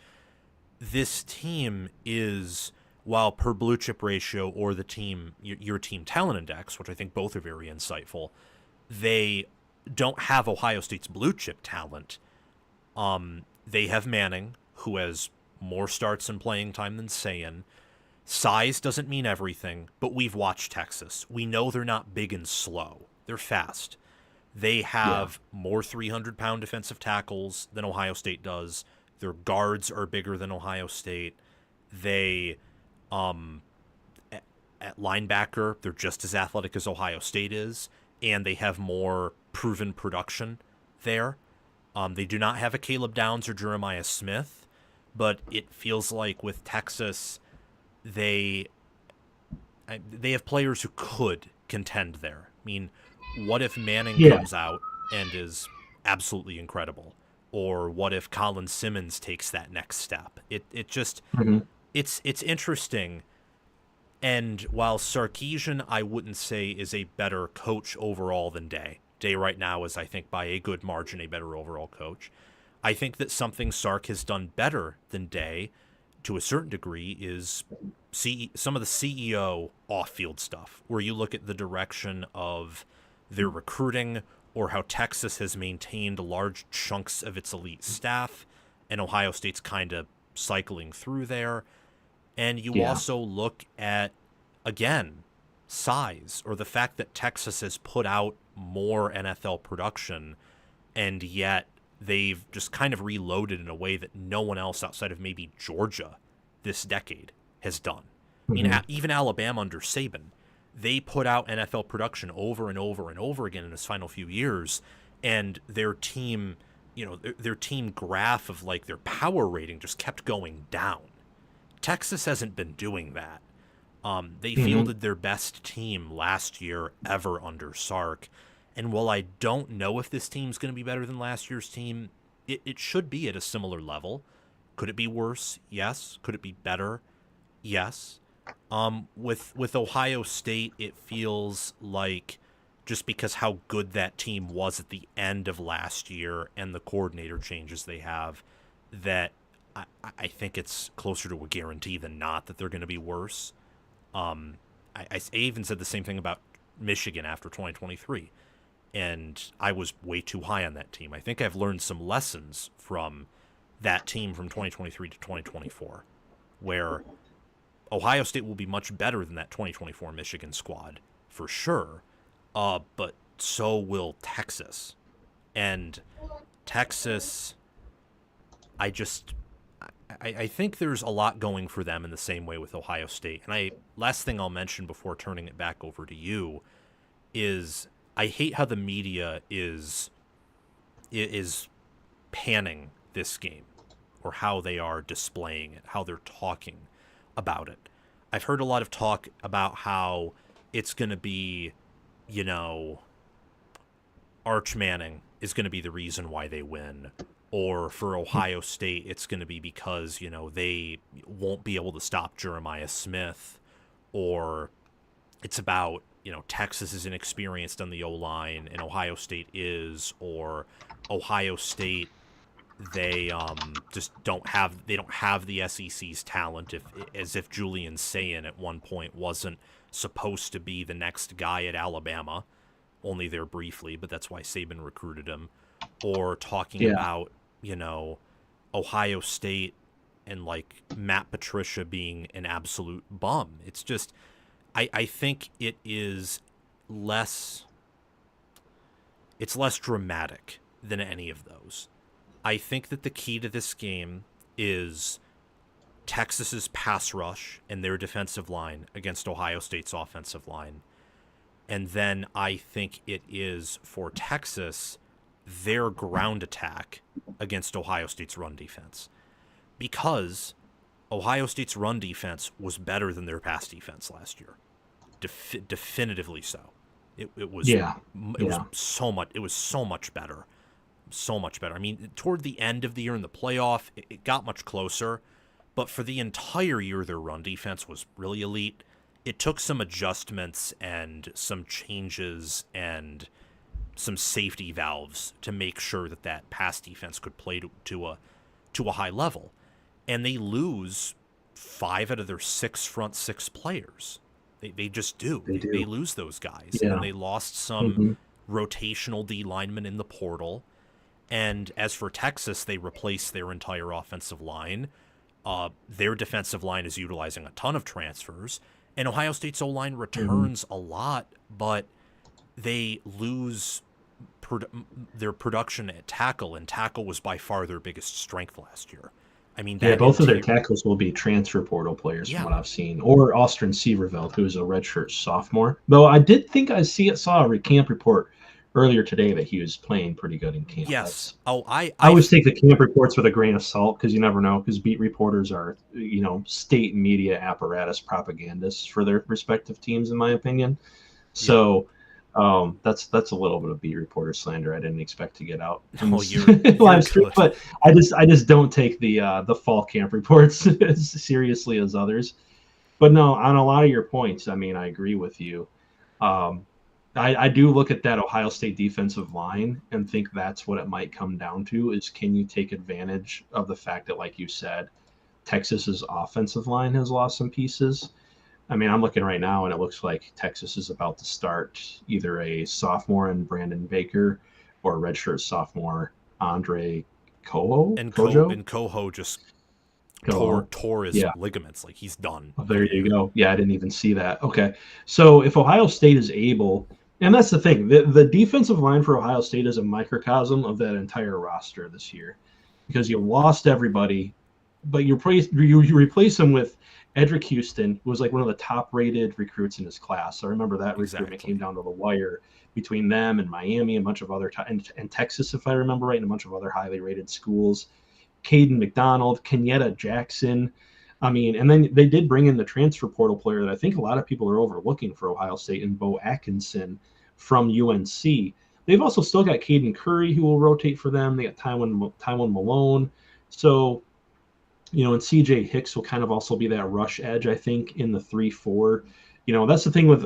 this team is, while per blue chip ratio or the team, your team talent index, which I think both are very insightful, they don't have Ohio State's blue chip talent. They have Manning, who has more starts and playing time than Sayin. Size doesn't mean everything, but we've watched Texas. We know they're not big and slow. They're fast. They have more 300-pound defensive tackles than Ohio State does. Their guards are bigger than Ohio State. They, at linebacker, they're just as athletic as Ohio State is, and they have more proven production there. They do not have a Caleb Downs or Jeremiah Smith, but it feels like with Texas, they have players who could contend there. I mean, what if Manning comes out and is absolutely incredible? Or what if Colin Simmons takes that next step? It just it's interesting. And while Sarkisian, I wouldn't say is a better coach overall than Day. Day right now is, I think, by a good margin, a better overall coach. I think that something Sark has done better than Day, to a certain degree, is some of the CEO off-field stuff, where you look at the direction of their recruiting or how Texas has maintained large chunks of its elite staff, and Ohio State's kind of cycling through there. And you also look at, again, size, or the fact that Texas has put out more NFL production, and yet they've just kind of reloaded in a way that no one else outside of maybe Georgia this decade has done. I mean, even Alabama under Saban, they put out NFL production over and over and over again in his final few years, and their team, their team graph of like their power rating just kept going down. Texas hasn't been doing that. They fielded their best team last year ever under Sark. And while I don't know if this team's going to be better than last year's team, it should be at a similar level. Could it be worse? Yes. Could it be better? Yes. With Ohio State, it feels like, just because how good that team was at the end of last year and the coordinator changes they have, that I think it's closer to a guarantee than not that they're going to be worse. I even said the same thing about Michigan after 2023, and I was way too high on that team. I think I've learned some lessons from that team from 2023 to 2024, where Ohio State will be much better than that 2024 Michigan squad, for sure, but so will Texas. And Texas, I I think there's a lot going for them in the same way with Ohio State. And last thing I'll mention before turning it back over to you is I hate how the media is panning this game, or how they are displaying it, how they're talking about it. I've heard a lot of talk about how it's going to be, you know, Arch Manning is going to be the reason why they win. Or for Ohio State, it's going to be because, you know, they won't be able to stop Jeremiah Smith. Or it's about, you know, Texas is inexperienced on the O-line and Ohio State is. Or Ohio State, they just don't have the SEC's talent, as if Julian Sayin at one point wasn't supposed to be the next guy at Alabama, only there briefly, but that's why Saban recruited him. Or talking about, you know, Ohio State and like Matt Patricia being an absolute bum. It's just I think it's less dramatic than any of those. I think that the key to this game is Texas's pass rush and their defensive line against Ohio State's offensive line. And then I think it is for Texas their ground attack against Ohio State's run defense. Because Ohio State's run defense was better than their pass defense last year. Definitively so. It was so much better. So much better. I mean, toward the end of the year in the playoff, it got much closer, but for the entire year, their run defense was really elite. It took some adjustments and some changes and some safety valves to make sure that pass defense could play to a high level, and they lose 5 out of their 6 front 6 players. They just do. They lose those guys, and they lost some rotational D linemen in the portal. And as for Texas, they replaced their entire offensive line. Their defensive line is utilizing a ton of transfers. And Ohio State's O-line returns a lot, but they lose their production at tackle, and tackle was by far their biggest strength last year. I mean, both of their tackles will be transfer portal players from what I've seen, or Austin Severveld, who is a redshirt sophomore. Though I did think I saw a camp report earlier today that he was playing pretty good in camp. Yes. I always take the camp reports with a grain of salt, because you never know, because beat reporters are, you know, state media apparatus propagandists for their respective teams, in my opinion. So that's a little bit of beat reporter slander I didn't expect to get out you're live stream, but I just don't take the fall camp reports as seriously as others. But no, on a lot of your points, I mean, I agree with you. I do look at that Ohio State defensive line and think that's what it might come down to, is can you take advantage of the fact that, like you said, Texas's offensive line has lost some pieces. I mean, I'm looking right now and it looks like Texas is about to start either a sophomore in Brandon Baker or a redshirt sophomore Andre Coho. And Coho just tore his ligaments. Like, he's done. Oh, there you go. Yeah, I didn't even see that. Okay. So if Ohio State is able, and that's the thing, the defensive line for Ohio State is a microcosm of that entire roster this year, because you lost everybody, but you replace them with Edric Houston, who was like one of the top-rated recruits in his class. I remember that recruitment came down to the wire between them and Miami, a bunch of other and Texas, if I remember right, and a bunch of other highly rated schools. Caden McDonald, Kenyatta Jackson. I mean, and then they did bring in the transfer portal player that I think a lot of people are overlooking for Ohio State, and Bo Atkinson from UNC. They've also still got Caden Curry, who will rotate for them. They got Tywin Malone. So, you know, and CJ Hicks will kind of also be that rush edge, I think, in the 3-4. You know, that's the thing with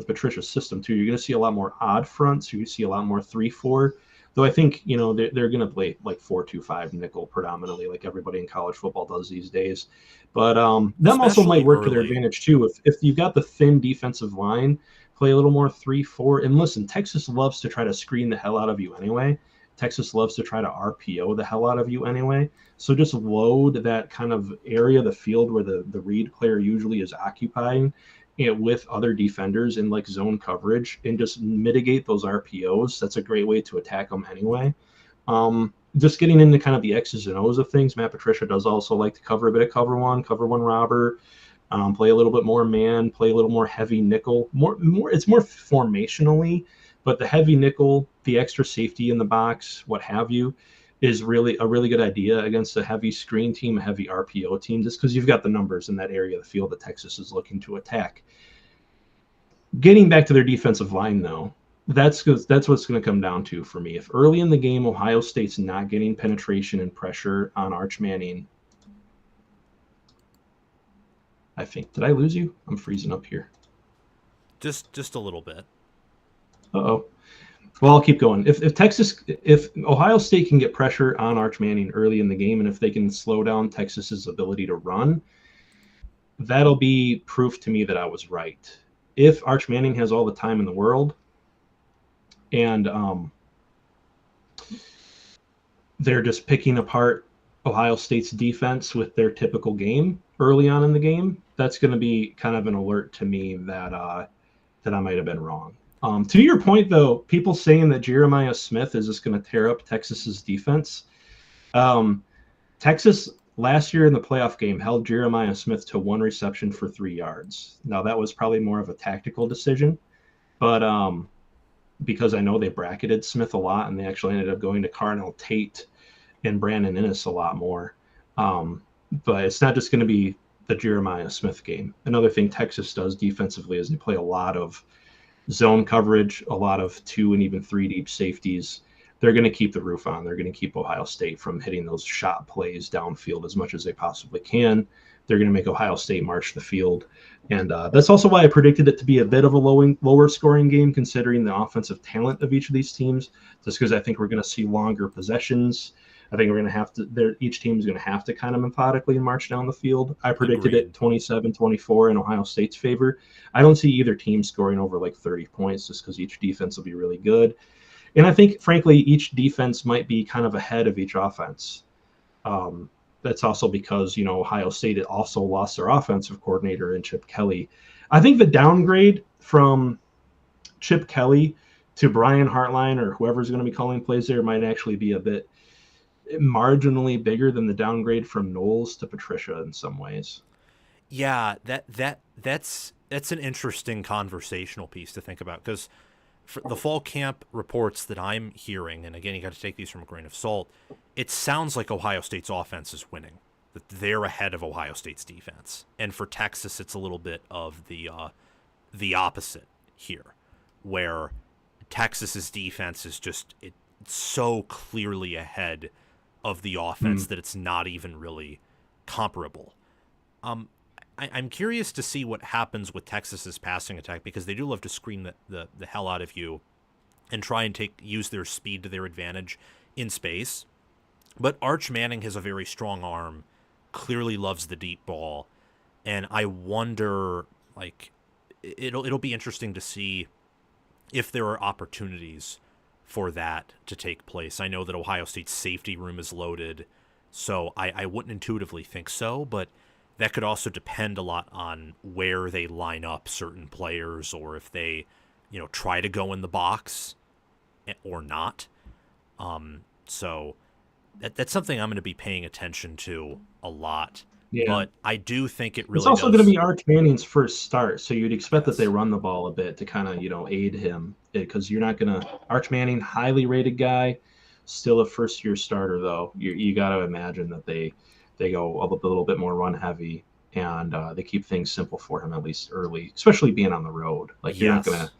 Patricia's system, too. You're going to see a lot more odd fronts. You see a lot more 3-4. Though I think, you know, they're going to play like 4-2-5 nickel predominantly, like everybody in college football does these days. But them also might work to their advantage, too. If you've got the thin defensive line, play a little more 3-4. And listen, Texas loves to try to screen the hell out of you anyway. Texas loves to try to RPO the hell out of you anyway. So just load that kind of area of the field where the read player usually is occupying it with other defenders in like zone coverage, and just mitigate those RPOs. That's a great way to attack them anyway. just getting into kind of the X's and O's of things, Matt Patricia does also like to cover a bit of cover one robber, play a little bit more man, play a little more heavy nickel. It's more formationally, but the heavy nickel, the extra safety in the box, what have you, is really a really good idea against a heavy screen team, a heavy RPO team, just because you've got the numbers in that area of the field that Texas is looking to attack. Getting back to their defensive line, though, that's what's going to come down to for me. If early in the game Ohio State's not getting penetration and pressure on Arch Manning, I think, did I lose you? I'm freezing up here. Just a little bit. Uh-oh. Well, I'll keep going. If Ohio State can get pressure on Arch Manning early in the game, and if they can slow down Texas's ability to run, that'll be proof to me that I was right. If Arch Manning has all the time in the world, and they're just picking apart Ohio State's defense with their typical game early on in the game, that's going to be kind of an alert to me that I might have been wrong. To your point, though, people saying that Jeremiah Smith is just going to tear up Texas's defense. Texas last year in the playoff game held Jeremiah Smith to 1 reception for 3 yards. Now, that was probably more of a tactical decision, but because I know they bracketed Smith a lot and they actually ended up going to Carnell Tate and Brandon Innes a lot more. But it's not just going to be the Jeremiah Smith game. Another thing Texas does defensively is they play a lot of zone coverage, a lot of 2 and even 3 deep safeties. They're going to keep the roof on. They're going to keep Ohio State from hitting those shot plays downfield as much as they possibly can. They're going to make Ohio State march the field. And that's also why I predicted it to be a bit of a lower scoring game, considering the offensive talent of each of these teams, just because I think we're going to see longer possessions. I think we're going to have to, each team is going to have to kind of methodically march down the field. I predicted it 27-24 in Ohio State's favor. I don't see either team scoring over like 30 points just because each defense will be really good. And I think, frankly, each defense might be kind of ahead of each offense. That's also because, Ohio State also lost their offensive coordinator in Chip Kelly. I think the downgrade from Chip Kelly to Brian Hartline or whoever's going to be calling plays there might actually be a bit marginally bigger than the downgrade from Knowles to Patricia in some ways. Yeah, that's an interesting conversational piece to think about, because the fall camp reports that I'm hearing, and again, you got to take these from a grain of salt, it sounds like Ohio State's offense is winning, that they're ahead of Ohio State's defense. And for Texas, it's a little bit of the opposite here, where Texas's defense is just it's so clearly ahead of the offense that it's not even really comparable. I'm curious to see what happens with Texas's passing attack, because they do love to screen the hell out of you and try and use their speed to their advantage in space. But Arch Manning has a very strong arm, clearly loves the deep ball, and I wonder, like, it'll be interesting to see if there are opportunities for that to take place. I know that Ohio State's safety room is loaded, so I wouldn't intuitively think so, but that could also depend a lot on where they line up certain players, or if they, try to go in the box or not. So that's something I'm going to be paying attention to a lot. Yeah. But I do think it really It's also going to be Arch Manning's first start, so you'd expect that they run the ball a bit to kind of, aid him, because you're not going to – Arch Manning, highly rated guy, still a first-year starter, though. You got to imagine that they go a little bit more run-heavy, and they keep things simple for him, at least early, especially being on the road. Like, you're not going to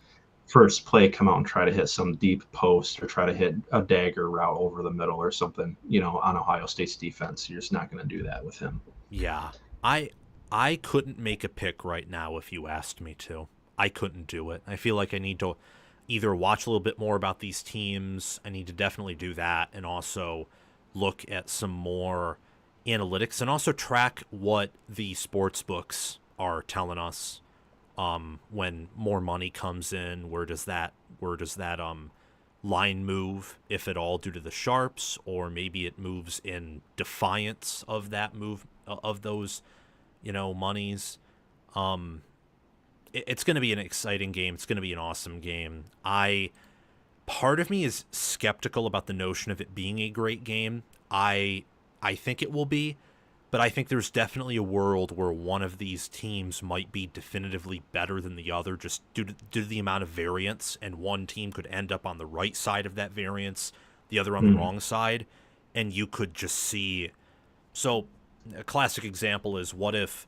first play come out and try to hit some deep post or try to hit a dagger route over the middle or something, on Ohio State's defense. You're just not going to do that with him. Yeah, I couldn't make a pick right now if you asked me to. I couldn't do it. I feel like I need to either watch a little bit more about these teams. I need to definitely do that, and also look at some more analytics, and also track what the sports books are telling us when more money comes in. Where does that line move, if at all, due to the sharps, or maybe it moves in defiance of that move, of those monies. It's going to be an exciting game. It's going to be an awesome game. I part of me is skeptical about the notion of it being a great game. I think it will be, but I think there's definitely a world where one of these teams might be definitively better than the other just due to the amount of variance, and one team could end up on the right side of that variance, the other on the wrong side, and you could just see. So a classic example is, what if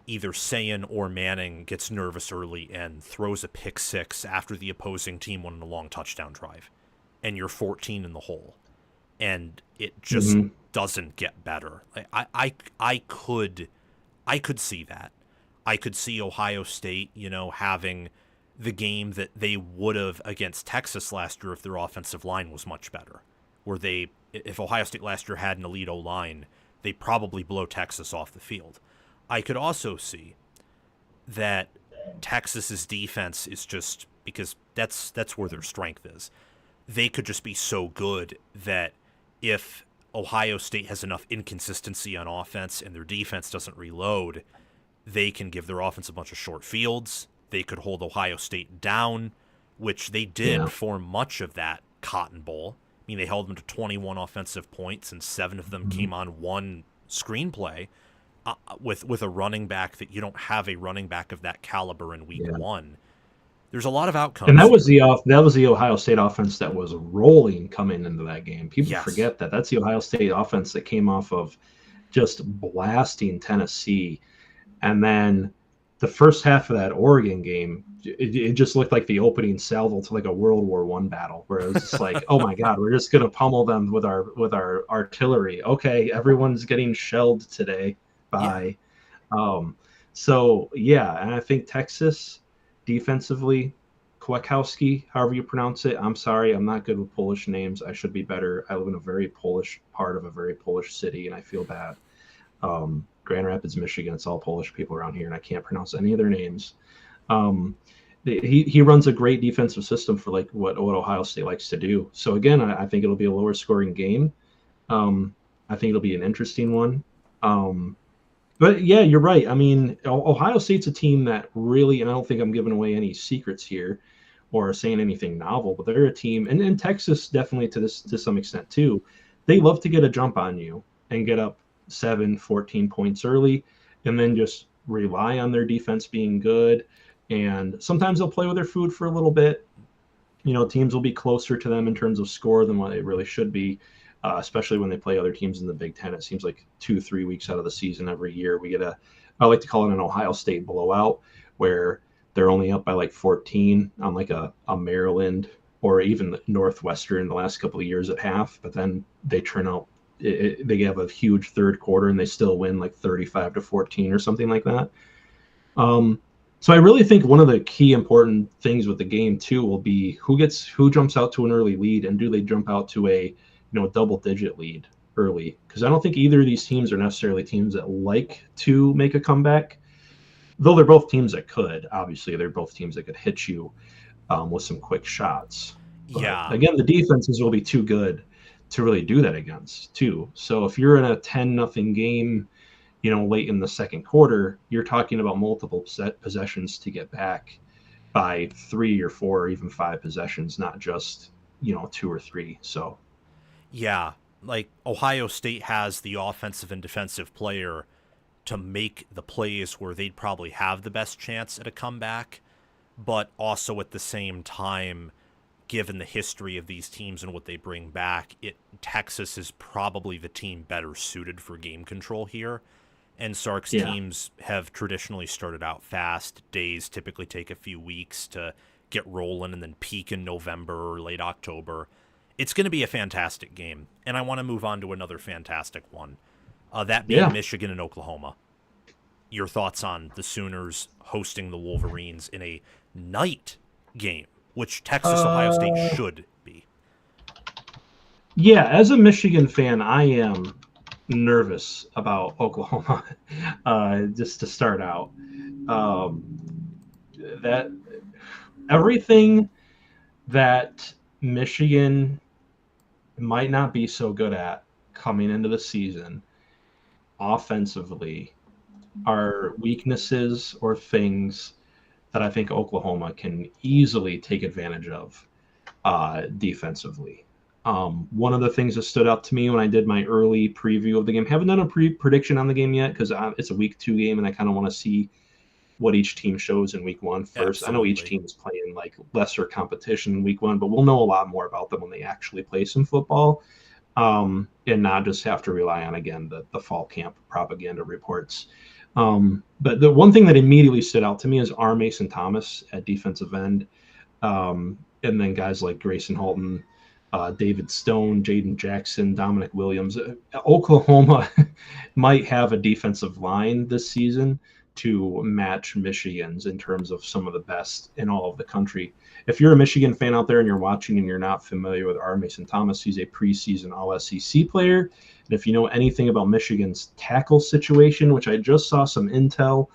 either Sayan or Manning gets nervous early and throws a pick six after the opposing team won a long touchdown drive, and you're 14 in the hole, and it just doesn't get better. I could see that. I could see Ohio State, having the game that they would have against Texas last year if their offensive line was much better. If Ohio State last year had an elite O-line, they probably blow Texas off the field. I could also see that Texas's defense is just, because that's where their strength is. They could just be so good that if Ohio State has enough inconsistency on offense and their defense doesn't reload, they can give their offense a bunch of short fields. They could hold Ohio State down, which they did for much of that Cotton Bowl. I mean, they held them to 21 offensive points, and 7 of them came on one screenplay. With a running back that you don't have a running back of that caliber in week one. There's a lot of outcomes. And that was the Ohio State offense that was rolling coming into that game. People forget that. That's the Ohio State offense that came off of just blasting Tennessee. And then the first half of that Oregon game, it just looked like the opening salvo to like a World War I battle, where it was just like, oh my God, we're just gonna pummel them with our artillery. Okay, everyone's getting shelled today. Bye. And I think Texas defensively, Kwiatkowski, however you pronounce it. I'm sorry, I'm not good with Polish names. I should be better. I live in a very Polish part of a very Polish city, and I feel bad. Grand Rapids, Michigan. It's all Polish people around here, and I can't pronounce any of their names. He runs a great defensive system for like what Ohio State likes to do. So again, I think it'll be a lower scoring game. I think it'll be an interesting one. But yeah, you're right. I mean, Ohio State's a team that really, and I don't think I'm giving away any secrets here or saying anything novel, but they're a team, and Texas definitely to some extent too. They love to get a jump on you and get up 14 points early, and then just rely on their defense being good. And sometimes they'll play with their food for a little bit. Teams will be closer to them in terms of score than what they really should be. Especially when they play other teams in the Big Ten. It seems like 2-3 weeks out of the season every year we get I like to call it an Ohio State blowout, where they're only up by like 14 on like a Maryland or even Northwestern the last couple of years at half, but then they turn out, they have a huge third quarter and they still win like 35-14 or something like that. So I really think one of the key important things with the game too will be who jumps out to an early lead, and do they jump out to a double-digit lead early, because I don't think either of these teams are necessarily teams that like to make a comeback, though they're both teams that could. Obviously, they're both teams that could hit you with some quick shots. But again, the defenses will be too good to really do that against, too. So if you're in a 10-0 game, late in the second quarter, you're talking about multiple possessions to get back by 3 or 4 or even 5 possessions, not just 2 or 3. So. Yeah, like Ohio State has the offensive and defensive player to make the plays where they'd probably have the best chance at a comeback, but also at the same time, given the history of these teams and what they bring back, Texas is probably the team better suited for game control here. And Sark's teams have traditionally started out fast. Days typically take a few weeks to get rolling and then peak in November or late October. It's going to be a fantastic game, and I want to move on to another fantastic one, that being Michigan and Oklahoma. Your thoughts on the Sooners hosting the Wolverines in a night game, which Texas-Ohio State should be. Yeah, as a Michigan fan, I am nervous about Oklahoma, just to start out. That everything that Michigan might not be so good at coming into the season offensively are weaknesses or things that I think Oklahoma can easily take advantage of. defensively. One of the things that stood out to me when I did my early preview of the game, haven't done a prediction on the game yet because it's a week 2 game and I kind of want to see what each team shows in week 1 first. I know each Absolutely. team is playing like lesser competition in week 1, but we'll know a lot more about them when they actually play some football, and not just have to rely on, again, the fall camp propaganda reports. But the one thing that immediately stood out to me is R. Mason Thomas at defensive end, and then guys like Grayson Halton, David Stone, Jaden Jackson, Dominic Williams. Oklahoma might have a defensive line this season to match Michigan's in terms of some of the best in all of the country. If you're a Michigan fan out there and you're watching and you're not familiar with R. Mason Thomas, he's a preseason All-SEC player. And if you know anything about Michigan's tackle situation, which I just saw some intel,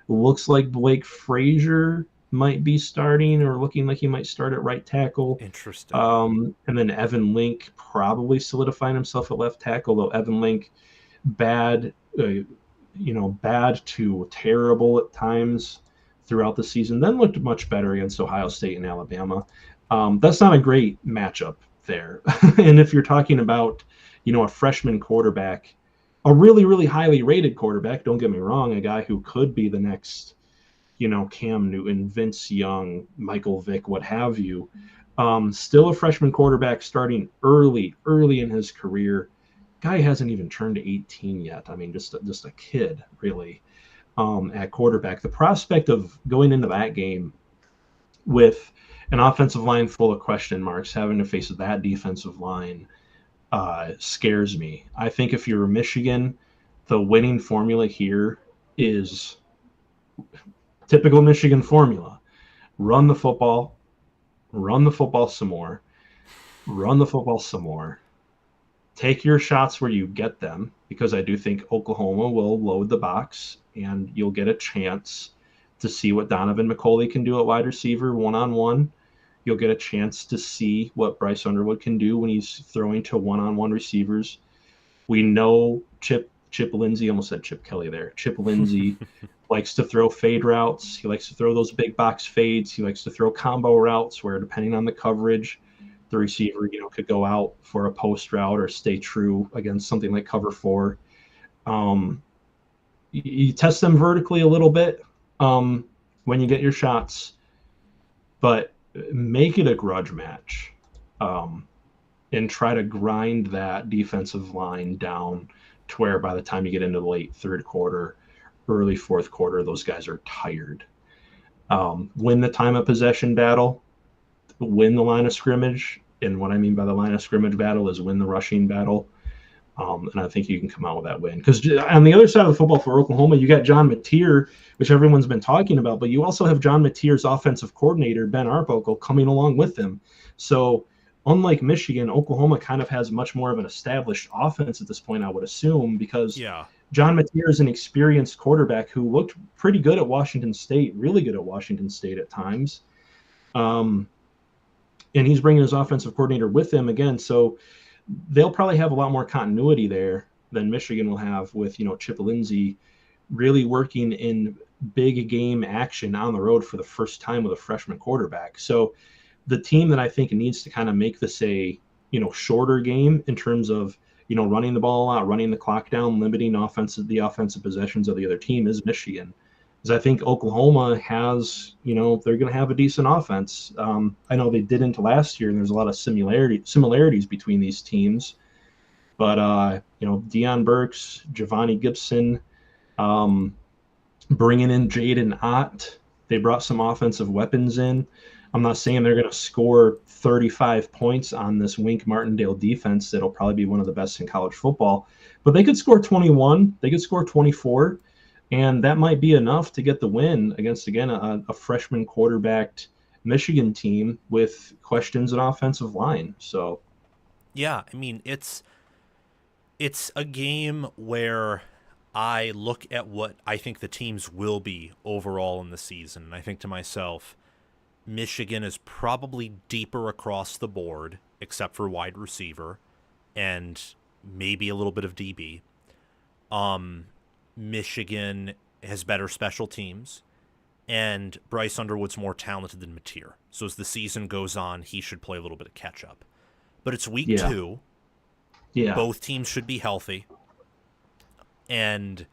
looks like Blake Frazier might be starting or looking like he might start at right tackle. Interesting. And then Evan Link probably solidifying himself at left tackle, though Evan Link, bad to terrible at times throughout the season, then looked much better against Ohio State and Alabama. That's not a great matchup there. And if you're talking about, a freshman quarterback, a really, really highly rated quarterback, don't get me wrong, a guy who could be the next, Cam Newton, Vince Young, Michael Vick, what have you, still a freshman quarterback starting early in his career. Guy hasn't even turned 18 yet. I mean, just a kid, really, at quarterback. The prospect of going into that game with an offensive line full of question marks, having to face that defensive line, scares me. I think if you're Michigan, the winning formula here is typical Michigan formula. Run the football some more, run the football some more. Take your shots where you get them, because I do think Oklahoma will load the box and you'll get a chance to see what Donovan McCulley can do at wide receiver one-on-one. You'll get a chance to see what Bryce Underwood can do when he's throwing to one-on-one receivers. We know Chip Lindsey, almost said Chip Kelly there. Chip Lindsey likes to throw fade routes. He likes to throw those big box fades. He likes to throw combo routes where, depending on the coverage, the receiver, could go out for a post route or stay true against something like cover 4. You test them vertically a little bit when you get your shots, but make it a grudge match, and try to grind that defensive line down to where by the time you get into the late third quarter, early fourth quarter, those guys are tired. Win the time of possession battle, win the line of scrimmage. And what I mean by the line of scrimmage battle is win the rushing battle. And I think you can come out with that win. Because on the other side of the football for Oklahoma, you got John Mateer, which everyone's been talking about, but you also have John Mateer's offensive coordinator, Ben Arbuckle, coming along with him. So unlike Michigan, Oklahoma kind of has much more of an established offense at this point, I would assume, because John Mateer is an experienced quarterback who looked pretty good at Washington State, really good at Washington State at times. And he's bringing his offensive coordinator with him again. So they'll probably have a lot more continuity there than Michigan will have with, Chip Lindsey really working in big game action on the road for the first time with a freshman quarterback. So the team that I think needs to kind of make this a, shorter game in terms of, running the ball a lot, running the clock down, limiting the offensive possessions of the other team is Michigan. Because I think Oklahoma has, they're going to have a decent offense. I know they didn't last year, and there's a lot of similarities between these teams. But, Deion Burks, Giovanni Gibson, bringing in Jaden Ott, they brought some offensive weapons in. I'm not saying they're going to score 35 points on this Wink Martindale defense that'll probably be one of the best in college football. But they could score 21. They could score 24. And that might be enough to get the win against, again, a freshman quarterbacked Michigan team with questions at offensive line. So, yeah, I mean, it's a game where I look at what I think the teams will be overall in the season, and I think to myself, Michigan is probably deeper across the board, except for wide receiver and maybe a little bit of DB. Michigan has better special teams. and Bryce Underwood's more talented than Mateer. So as the season goes on, he should play a little bit of catch up. But it's week Yeah. 2. Yeah. Both teams should be healthy. And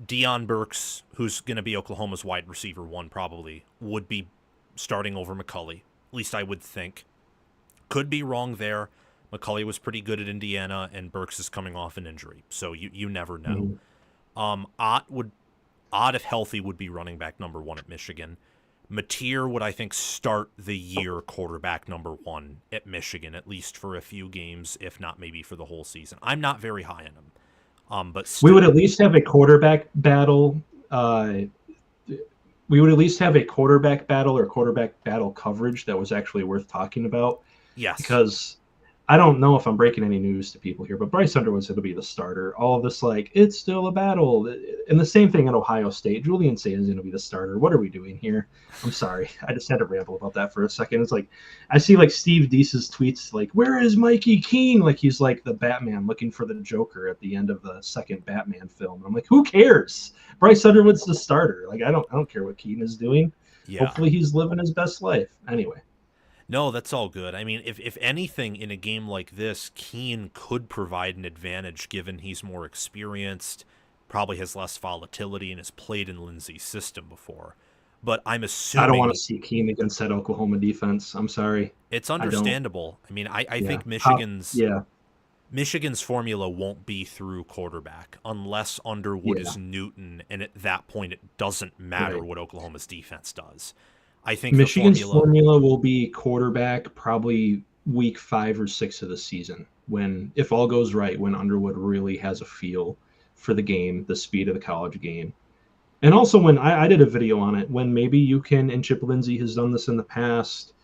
Deion Burks, who's going to be Oklahoma's wide receiver 1 probably, would be starting over McCulley. At least I would think. Could be wrong there. McCulley was pretty good at Indiana, and Burks is coming off an injury. So you never know. Ott, if healthy, would be running back number 1 at Michigan. Mateer would, I think, start the year quarterback number 1 at Michigan, at least for a few games, if not maybe for the whole season. I'm not very high on him. But still, we would at least have a quarterback battle. We would at least have a quarterback battle or quarterback battle coverage that was actually worth talking about. yes. Because I don't know if I'm breaking any news to people here, but Bryce Underwood's going to be the starter. All of this, like, it's still a battle. And the same thing at Ohio State. Julian Satan's going to be the starter. What are we doing here? I'm sorry. I just had to ramble about that for a second. It's like, I see, like, Steve Deese's tweets, like, where is Mikey Keene? Like, he's like the Batman looking for the Joker at the end of the second Batman film. And I'm like, who cares? Bryce Underwood's the starter. Like, I don't care what Keene is doing. Yeah. Hopefully he's living his best life. Anyway. No, that's all good. I mean, if anything, in a game like this, Keene could provide an advantage given he's more experienced, probably has less volatility, and has played in Lindsey's system before. But I'm assuming... I don't want to see Keene against that Oklahoma defense. I'm sorry. It's understandable. I mean, I think Michigan's formula won't be through quarterback unless Underwood is Newton, and at that point it doesn't matter what Oklahoma's defense does. I think Michigan's formula will be quarterback probably week 5 or 6 of the season, when, if all goes right, when Underwood really has a feel for the game, the speed of the college game. And also when I did a video on it, when maybe you can, and Chip Lindsey has done this in the past,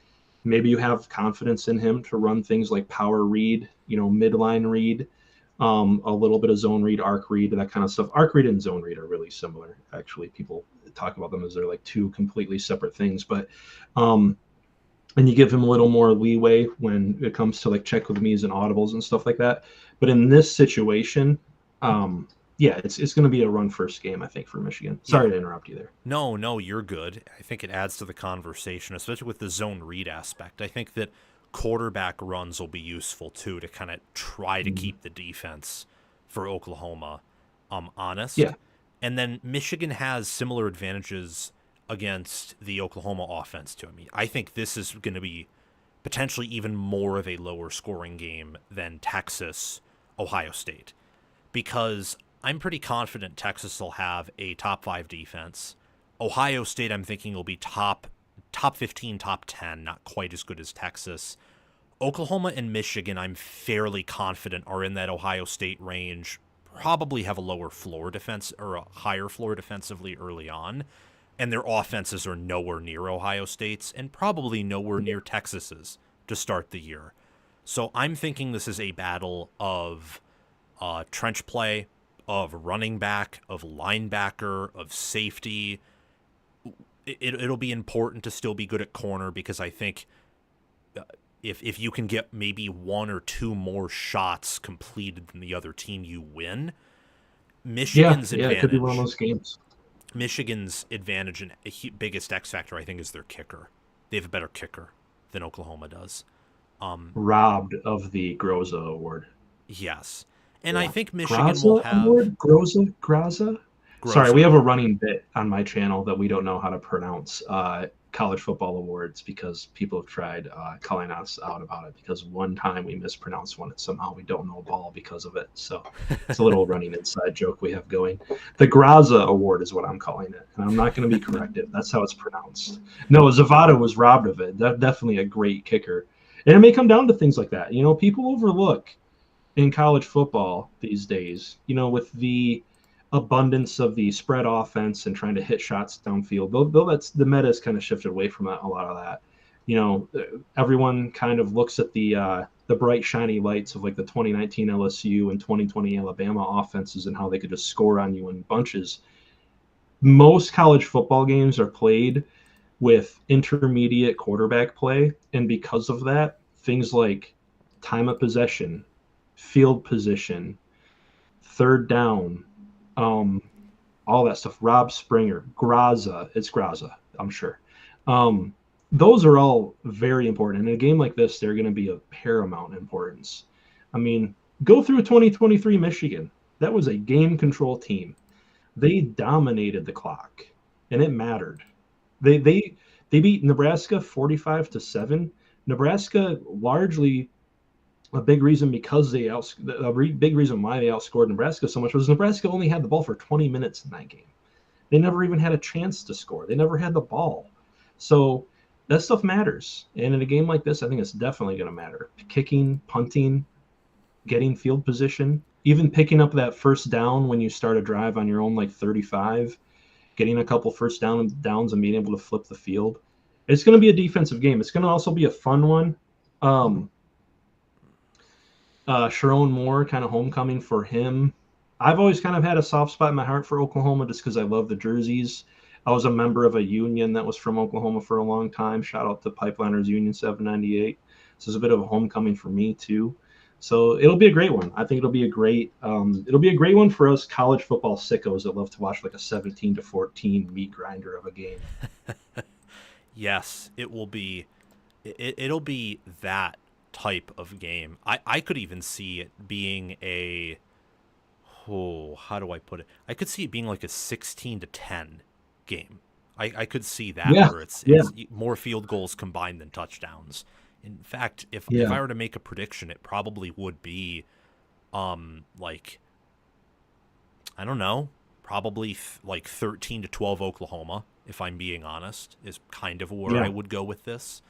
maybe you have confidence in him to run things like power read, midline read, a little bit of zone read, arc read, that kind of stuff. Arc read and zone read are really similar. Actually, people talk about them as they're like 2 completely separate things, but and you give him a little more leeway when it comes to like check with me's and audibles and stuff like that. But in this situation, it's going to be a run first game, I think, for Michigan. Sorry to interrupt you there. No, you're good. I think it adds to the conversation, especially with the zone read aspect. I think that quarterback runs will be useful too, to kind of try to keep the defense for Oklahoma honest. Yeah. And then Michigan has similar advantages against the Oklahoma offense too. I mean, I think this is going to be potentially even more of a lower scoring game than Texas, Ohio State, because I'm pretty confident Texas will have a top 5 defense. Ohio State, I'm thinking, will be top 15, top 10, not quite as good as Texas. Oklahoma and Michigan, I'm fairly confident, are in that Ohio State range, probably have a lower floor defense or a higher floor defensively early on, and their offenses are nowhere near Ohio State's and probably nowhere near Texas's to start the year. So I'm thinking this is a battle of trench play, of running back, of linebacker, of safety. It'll be important to still be good at corner, because I think if you can get maybe 1 or 2 more shots completed than the other team, you win. Michigan's advantage. It could be one of those games. Michigan's advantage and biggest X factor, I think, is their kicker. They have a better kicker than Oklahoma does. Robbed of the Groza Award. Yes. And I think Michigan will have... Groza? Sorry, we have a running bit on my channel that we don't know how to pronounce college football awards, because people have tried calling us out about it, because one time we mispronounced one and somehow we don't know ball because of it. So it's a little running inside joke we have going. The Graza Award is what I'm calling it, and I'm not going to be corrected. That's how it's pronounced. No, Zavada was robbed of it. Definitely a great kicker. And it may come down to things like that. People overlook in college football these days, with the abundance of the spread offense and trying to hit shots downfield, though that's the meta has kind of shifted away from a lot of that. Everyone kind of looks at the bright shiny lights of like the 2019 LSU and 2020 Alabama offenses and how they could just score on you in bunches. Most college football games are played with intermediate quarterback play, and because of that, things like time of possession, field position, third down, all that stuff. Rob Springer, Graza. It's Graza, I'm sure. Those are all very important. In a game like this, they're going to be of paramount importance. I mean, go through 2023 Michigan. That was a game control team. They dominated the clock, and it mattered. They beat Nebraska 45-7. Nebraska largely a big reason because big reason why they outscored Nebraska so much was Nebraska only had the ball for 20 minutes in that game. They never even had a chance to score. They never had the ball. So that stuff matters. And in a game like this, I think it's definitely going to matter. Kicking, punting, getting field position, even picking up that first down when you start a drive on your own like 35, getting a couple first downs and being able to flip the field. It's going to be a defensive game. It's going to also be a fun one. Sharon Moore, kind of homecoming for him. I've always kind of had a soft spot in my heart for Oklahoma just because I love the jerseys. I was a member of a union that was from Oklahoma for a long time. Shout out to Pipeliners Union 798. So it's a bit of a homecoming for me too. So it'll be a great one. I think it'll be a great one for us college football sickos that love to watch like a 17-14 meat grinder of a game. Yes, it will be. It'll be that type of game. I could even see it being how do I put it? I could see it being like a 16-10 game. I could see that where it's more field goals combined than touchdowns. In fact, if I were to make a prediction, it probably would be like, I don't know, probably like 13-12 Oklahoma, if I'm being honest, is kind of where I would go with this.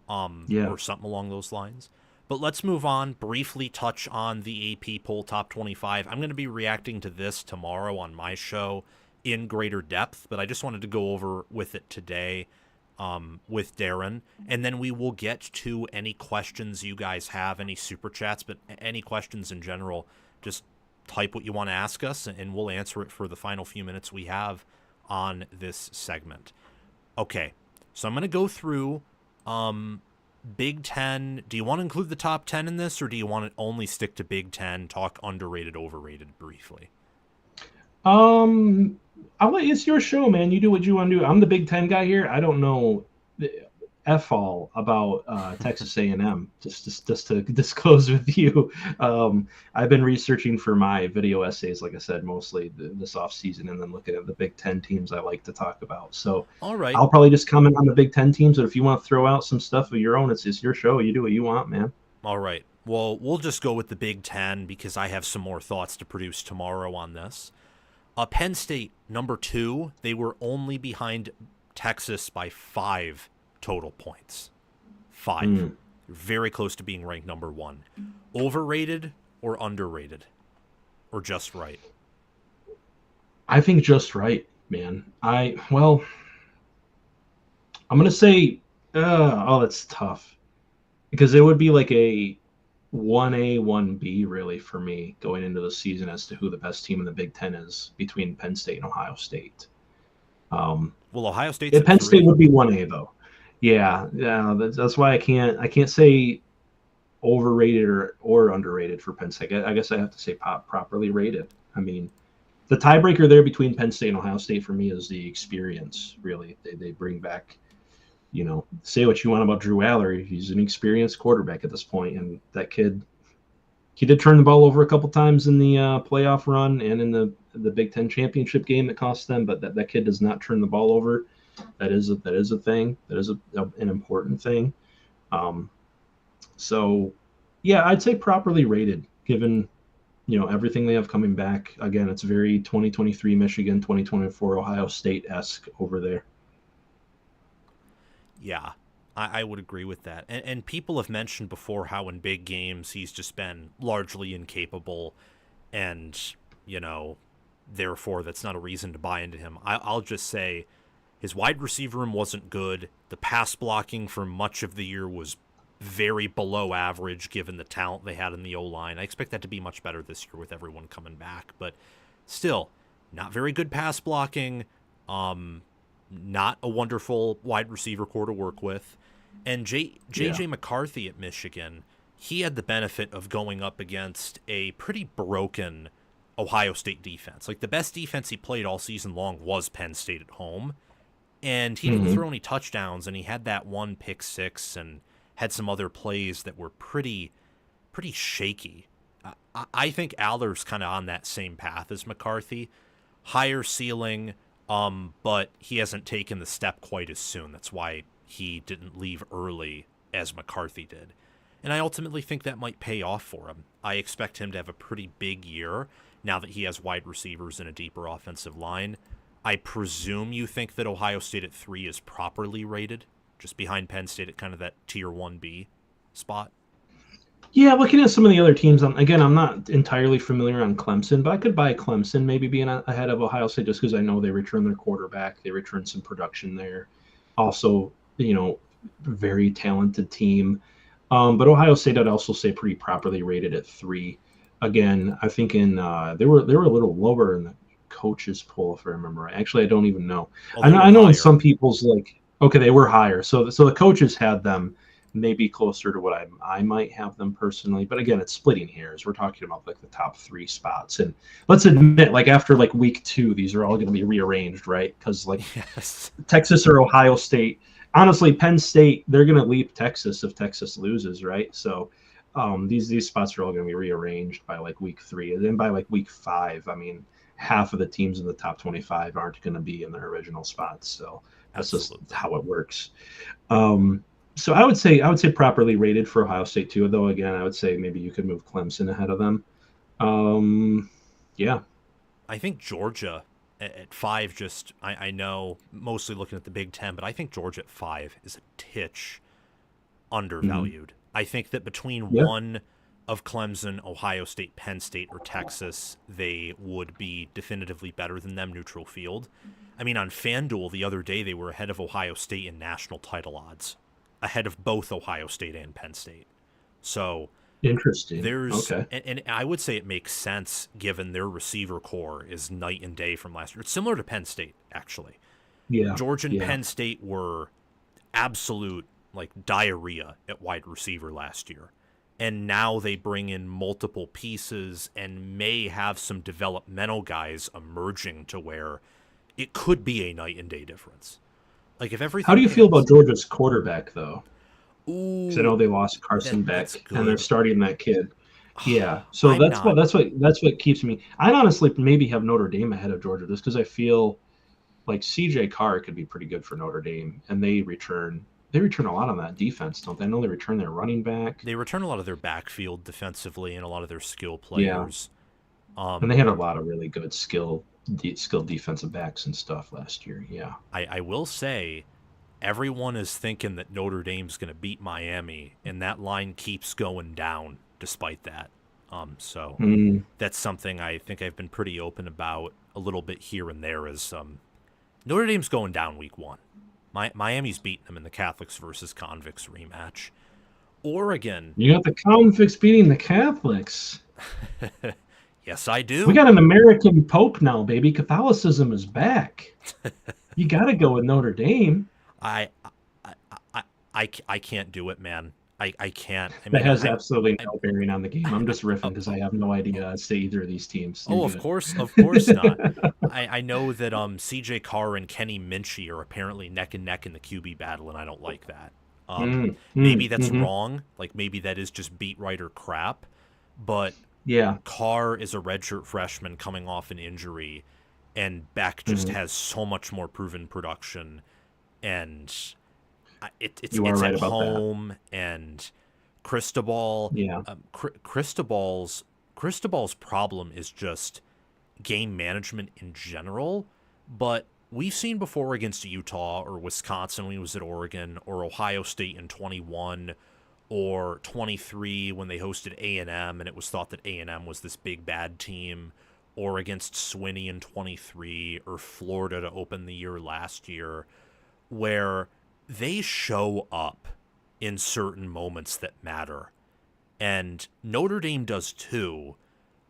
Or something along those lines. But let's move on, briefly touch on the AP Poll Top 25. I'm going to be reacting to this tomorrow on my show in greater depth, but I just wanted to go over with it today with Darren, and then we will get to any questions you guys have, any super chats, but any questions in general, just type what you want to ask us, and we'll answer it for the final few minutes we have on this segment. Okay, so I'm going to go through Big Ten. Do you want to include the top 10 in this, or do you want to only stick to Big Ten, talk underrated, overrated briefly? It's your show, man. You do what you want to do. I'm the Big Ten guy here. I don't know F all about Texas A&M, just to disclose with you. I've been researching for my video essays, like I said, mostly this off season, and then looking at the Big Ten teams I like to talk about. So all right, I'll probably just comment on the Big Ten teams, but if you want to throw out some stuff of your own, it's your show. You do what you want, man. All right. Well, we'll just go with the Big Ten because I have some more thoughts to produce tomorrow on this. Penn State, number 2, they were only behind Texas by 5 total points. 5. Very close to being ranked number 1. Overrated or underrated? Or just right? I think just right, man. I'm going to say, that's tough. Because it would be like a 1A, 1B really for me going into the season as to who the best team in the Big Ten is between Penn State and Ohio State. Well, Ohio State's Penn State would be 1A though. Yeah, that's why I can't say overrated or underrated for Penn State. I guess I have to say properly rated. I mean, the tiebreaker there between Penn State and Ohio State for me is the experience. Really, they bring back. Say what you want about Drew Aller. He's an experienced quarterback at this point, and that kid, he did turn the ball over a couple times in the playoff run and in the Big Ten championship game that cost them. But that kid does not turn the ball over. That is a thing. That is an important thing. So, yeah, I'd say properly rated given everything they have coming back. Again, it's very 2023 Michigan, 2024 Ohio State-esque over there. Yeah, I would agree with that. And people have mentioned before how in big games he's just been largely incapable, and, therefore that's not a reason to buy into him. I'll just say his wide receiver room wasn't good. The pass blocking for much of the year was very below average given the talent they had in the O-line. I expect that to be much better this year with everyone coming back, but still, not very good pass blocking. Not a wonderful wide receiver core to work with. And J.J. McCarthy at Michigan, he had the benefit of going up against a pretty broken Ohio State defense. Like, the best defense he played all season long was Penn State at home. And he didn't throw any touchdowns, and he had that one pick six and had some other plays that were pretty shaky. I think Aller's kind of on that same path as McCarthy. Higher ceiling, but he hasn't taken the step quite as soon. That's why he didn't leave early as McCarthy did. And I ultimately think that might pay off for him. I expect him to have a pretty big year now that he has wide receivers and a deeper offensive line. I presume you think that Ohio State at 3 is properly rated, just behind Penn State at kind of that tier 1B spot? Yeah, looking at some of the other teams, again, I'm not entirely familiar on Clemson, but I could buy Clemson maybe being ahead of Ohio State just because I know they return their quarterback. They return some production there. Also, very talented team. But Ohio State, I'd also say pretty properly rated at 3. Again, I think they were a little lower in the coaches poll, if I remember right. Actually, I don't even know. I know in some people's they were higher. So the coaches had them maybe closer to what I might have them personally. But again, it's splitting hairs. We're talking about the top 3 spots. And let's admit, after week 2, these are all going to be rearranged, right? Because yes. Texas or Ohio State, honestly, Penn State, they're going to leap Texas if Texas loses, right? So these spots are all going to be rearranged by week 3. And then by week 5, I mean, half of the teams in the top 25 aren't going to be in their original spots. So that's just how it works. So I would say properly rated for Ohio State too, though again, I would say maybe you could move Clemson ahead of them. Yeah. I think Georgia at 5, just I know mostly looking at the Big Ten, but I think Georgia at 5 is a titch undervalued. I think that between one of Clemson, Ohio State, Penn State, or Texas, they would be definitively better than them neutral field. I mean, on FanDuel the other day, they were ahead of Ohio State in national title odds, ahead of both Ohio State and Penn State. So interesting. And I would say it makes sense given their receiver core is night and day from last year. It's similar to Penn State, actually. Yeah. Georgia and Penn State were absolute diarrhea at wide receiver last year. And now they bring in multiple pieces and may have some developmental guys emerging to where it could be a night and day difference. If everything. How do you feel about Georgia's quarterback, though? Ooh, because I know they lost Carson Beck and they're starting that kid. Yeah, so I'm that's not. that's what keeps me. I honestly maybe have Notre Dame ahead of Georgia just because I feel like C.J. Carr could be pretty good for Notre Dame, and they return a lot on that defense, don't they? I know they return their running back. They return a lot of their backfield defensively and a lot of their skill players. Yeah. And they had a lot of really good skilled defensive backs and stuff last year. Yeah. I will say, everyone is thinking that Notre Dame's going to beat Miami, and that line keeps going down despite that. So that's something I think I've been pretty open about a little bit here and there is Notre Dame's going down week 1. Miami's beating them in the Catholics versus Convicts rematch. Oregon. You got the Convicts beating the Catholics. Yes, I do. We got an American Pope now, baby. Catholicism is back. You got to go with Notre Dame. I can't do it, man. I can't. I mean, that has absolutely no bearing on the game. I'm just riffing because I have no idea as to either of these teams. Of course not. I know that C.J. Carr and Kenny Minchie are apparently neck and neck in the QB battle, and I don't like that. Maybe that's wrong. Maybe that is just beat writer crap. But yeah, Carr is a redshirt freshman coming off an injury, and Beck just has so much more proven production, and it's right at home that. And Cristobal. Yeah, Cristobal's problem is just game management in general. But we've seen before against Utah or Wisconsin when he was at Oregon, or Ohio State in 21, or 23 when they hosted A&M and it was thought that A&M was this big bad team, or against Swinney in 23, or Florida to open the year last year, where they show up in certain moments that matter. And Notre Dame does too,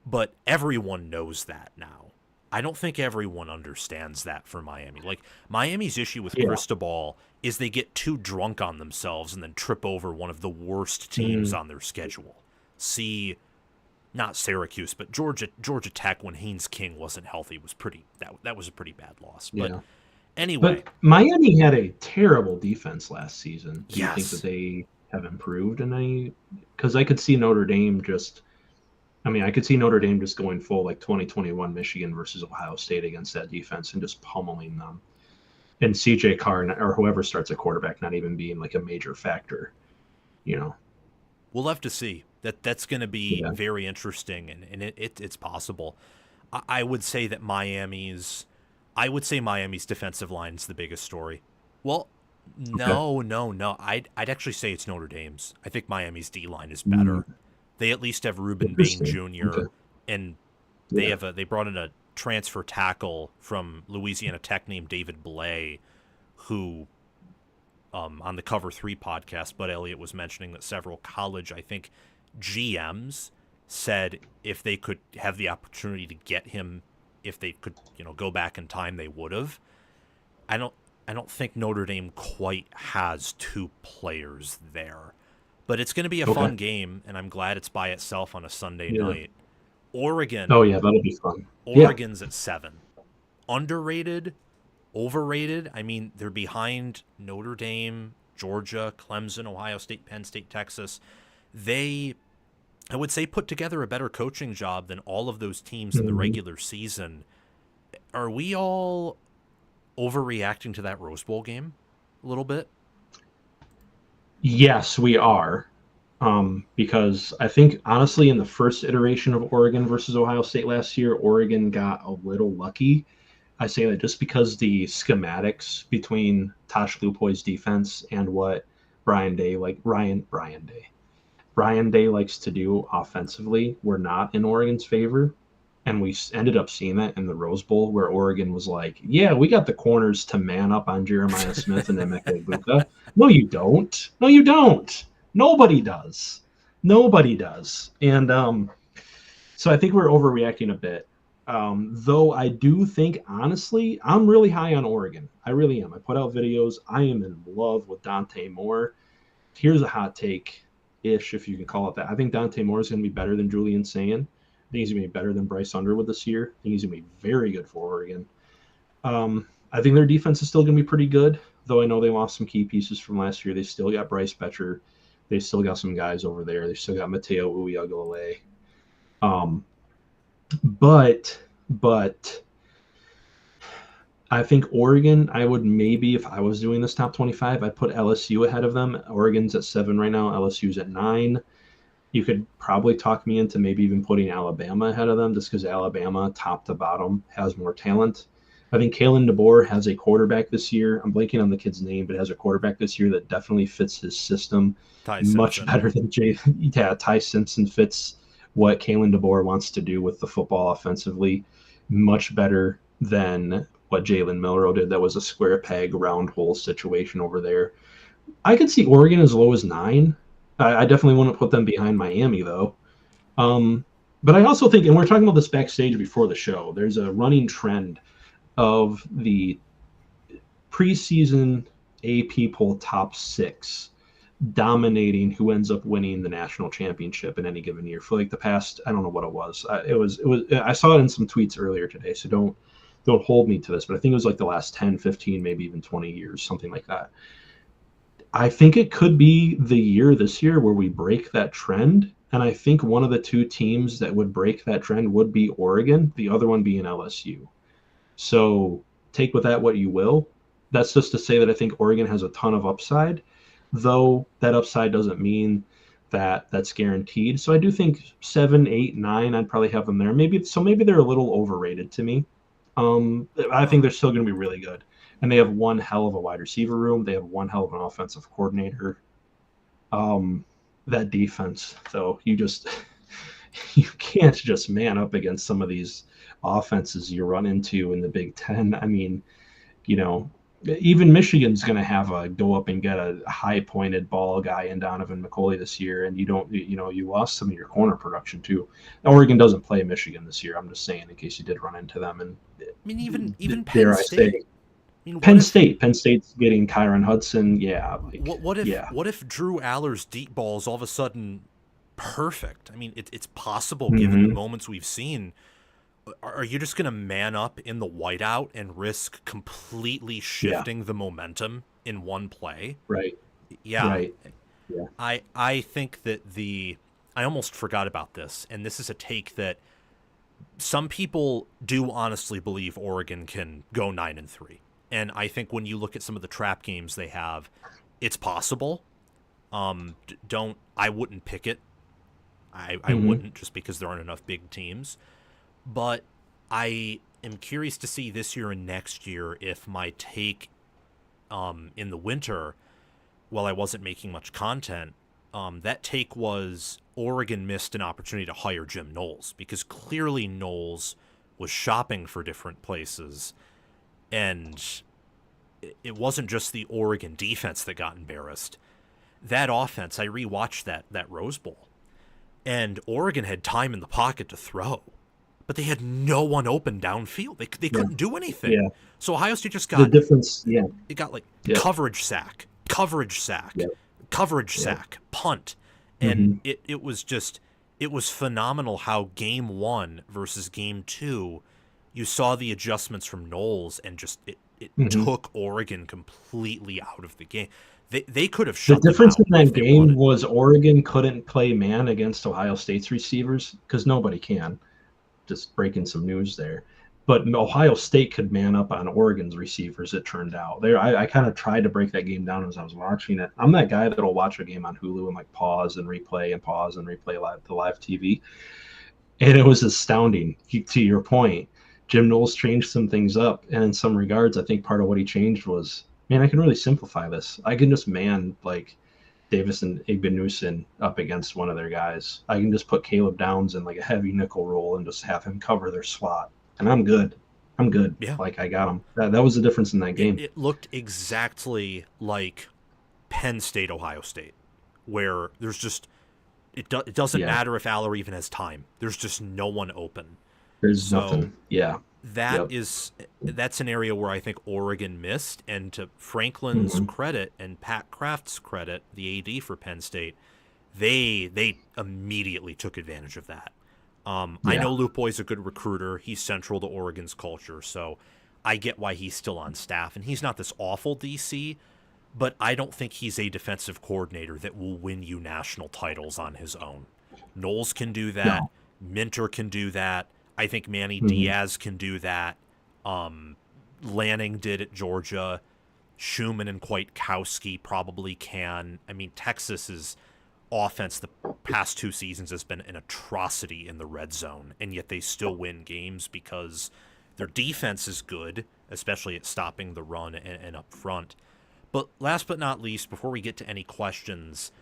but everyone knows that now. I don't think everyone understands that for Miami. Miami's issue with Cristobal is they get too drunk on themselves and then trip over one of the worst teams on their schedule. See not Syracuse, but Georgia Tech when Haynes King wasn't healthy was pretty that was a pretty bad loss. But Yeah. anyway, But Miami had a terrible defense last season. Do you think that yes. they have improved in any? Because I could see Notre Dame just. I mean, I could see Notre Dame just going full like 2021 Michigan versus Ohio State against that defense and just pummeling them. And CJ Carr or whoever starts at quarterback not even being like a major factor, you know. We'll have to see. That's going to be Yeah. very interesting, and it's possible. I would say that Miami's defensive line is the biggest story. Well, Okay. no. I'd actually say it's Notre Dame's. I think Miami's D line is Mm, better. They at least have Reuben Bain interesting. Jr. Okay. and Yeah. they brought in a transfer tackle from Louisiana Tech named David Blay, who on the Cover 3 podcast, Bud Elliott was mentioning that several college, I think, GMs said if they could have the opportunity to get him, if they could, go back in time, they would have. I don't think Notre Dame quite has two players there. But it's going to be a Okay. fun game, and I'm glad it's by itself on a Sunday Yeah. night. Oregon, Oh yeah, that'll be fun. Yeah. Oregon's at 7. Underrated, overrated. I mean, they're behind Notre Dame, Georgia, Clemson, Ohio State, Penn State, Texas. They, I would say, put together a better coaching job than all of those teams in the Mhm. regular season. Are we all overreacting to that Rose Bowl game a little bit? Yes, we are. Because I think honestly, in the first iteration of Oregon versus Ohio State last year, Oregon got a little lucky. I say that just because the schematics between Tosh Lupoi's defense and what Brian Day likes to do offensively were not in Oregon's favor. And we ended up seeing that in the Rose Bowl where Oregon was like, yeah, we got the corners to man up on Jeremiah Smith and Emeka Egbuka. No, you don't. No, you don't. Nobody does. Nobody does. And so I think we're overreacting a bit. Though I do think, honestly, I'm really high on Oregon. I really am. I put out videos. I am in love with Dante Moore. Here's a hot take ish, if you can call it that. I think Dante Moore is going to be better than Julian Sayin. I think he's going to be better than Bryce Underwood this year. I think he's going to be very good for Oregon. I think their defense is still going to be pretty good, though I know they lost some key pieces from last year. They still got Bryce Betcher. They still got some guys over there. They still got Mateo Uiagalelei. But I think Oregon, I would maybe, if I was doing this top 25, I'd put LSU ahead of them. Oregon's at 7 right now. LSU's at 9. You could probably talk me into maybe even putting Alabama ahead of them just because Alabama, top to bottom, has more talent. I think Kalen DeBoer has a quarterback this year. I'm blanking on the kid's name, but has a quarterback this year that definitely fits his system much better than Ty Simpson fits what Kalen DeBoer wants to do with the football offensively much better than what Jalen Milroe did. That was a square peg, round hole situation over there. I could see Oregon as low as 9. I definitely wouldn't put them behind Miami, though. But I also think, and we're talking about this backstage before the show, there's a running trend of the preseason AP poll top 6 dominating who ends up winning the national championship in any given year for like the past, I don't know what it was. It was I saw it in some tweets earlier today, so don't hold me to this, but I think it was like the last 10, 15, maybe even 20 years, something like that. I think it could be the year this year where we break that trend. And I think one of the two teams that would break that trend would be Oregon, the other one being LSU. So take with that what you will. That's just to say that I think Oregon has a ton of upside, though that upside doesn't mean that that's guaranteed. So I do think 7, 8, 9, I'd probably have them there. Maybe they're a little overrated to me. I think they're still going to be really good. And they have one hell of a wide receiver room. They have one hell of an offensive coordinator. That defense, though, you can't just man up against some of these offenses you run into in the Big Ten. I mean, even Michigan's going to have a go up and get a high pointed ball guy in Donovan McCulley this year, and you lost some of your corner production too. Oregon doesn't play Michigan this year. I'm just saying in case you did run into them. And I mean, even Penn dare State. I say, I mean, Penn State's getting Kyron Hudson. Yeah. What if Drew Aller's deep balls all of a sudden perfect. I mean, it's possible given the Hmm. moments we've seen. Are you just going to man up in the whiteout and risk completely Yeah. shifting the momentum in one play? Right. Yeah, Right. Yeah. I think that I almost forgot about this, and this is a take that some people do honestly believe Oregon can go 9-3. And I think when you look at some of the trap games they have, it's possible. Don't I wouldn't pick it. I Hmm. wouldn't, just because there aren't enough big teams. But I am curious to see this year and next year if my take in the winter, while I wasn't making much content, that take was Oregon missed an opportunity to hire Jim Knowles, because clearly Knowles was shopping for different places, and it wasn't just the Oregon defense that got embarrassed. That offense, I rewatched that Rose Bowl, and Oregon had time in the pocket to throw, but they had no one open downfield. They Yeah. couldn't do anything. Yeah. So Ohio State just The got difference. Yeah. it got like Yep. coverage sack, coverage sack, Yep. coverage Yep. sack, punt. And Hmm. it was phenomenal how game 1 versus game 2, you saw the adjustments from Knowles, and just it Hmm. took Oregon completely out of the game. They could have The shut them difference out in if that they game wanted. was Oregon couldn't play man against Ohio State's receivers because nobody can. Just breaking some news there. But Ohio State could man up on Oregon's receivers, it turned out. I kind of tried to break that game down as I was watching it. I'm that guy that'll watch a game on Hulu and like pause and replay live TV. And it was astounding. To your point, Jim Knowles changed some things up. And in some regards, I think part of what he changed was, man, I can really simplify this. I can just man like Davis and Igbenusin up against one of their guys. I can just put Caleb Downs in like a heavy nickel roll and just have him cover their slot, and I'm good. I'm good. Yeah. Like I got him. That was the difference in that game. It looked exactly like Penn State, Ohio State, where there's just it doesn't Yeah, matter if Aller even has time. There's just no one open. there's So nothing. Yeah. that Yep. is that's an area where I think Oregon missed. And to Franklin's Hmm. credit and Pat Kraft's credit, the AD for Penn State, they immediately took advantage of that. I Yeah. know Luke Boy's a good recruiter. He's central to Oregon's culture, so I get why he's still on staff. And he's not this awful DC, but I don't think he's a defensive coordinator that will win you national titles on his own. Knowles can do that. No. Minter can do that. I think Manny Hmm. Diaz can do that. Lanning did at Georgia. Schumann and Kwiatkowski probably can. I mean, Texas's offense the past 2 seasons has been an atrocity in the red zone, and yet they still win games because their defense is good, especially at stopping the run and up front. But last but not least, before we get to any questions,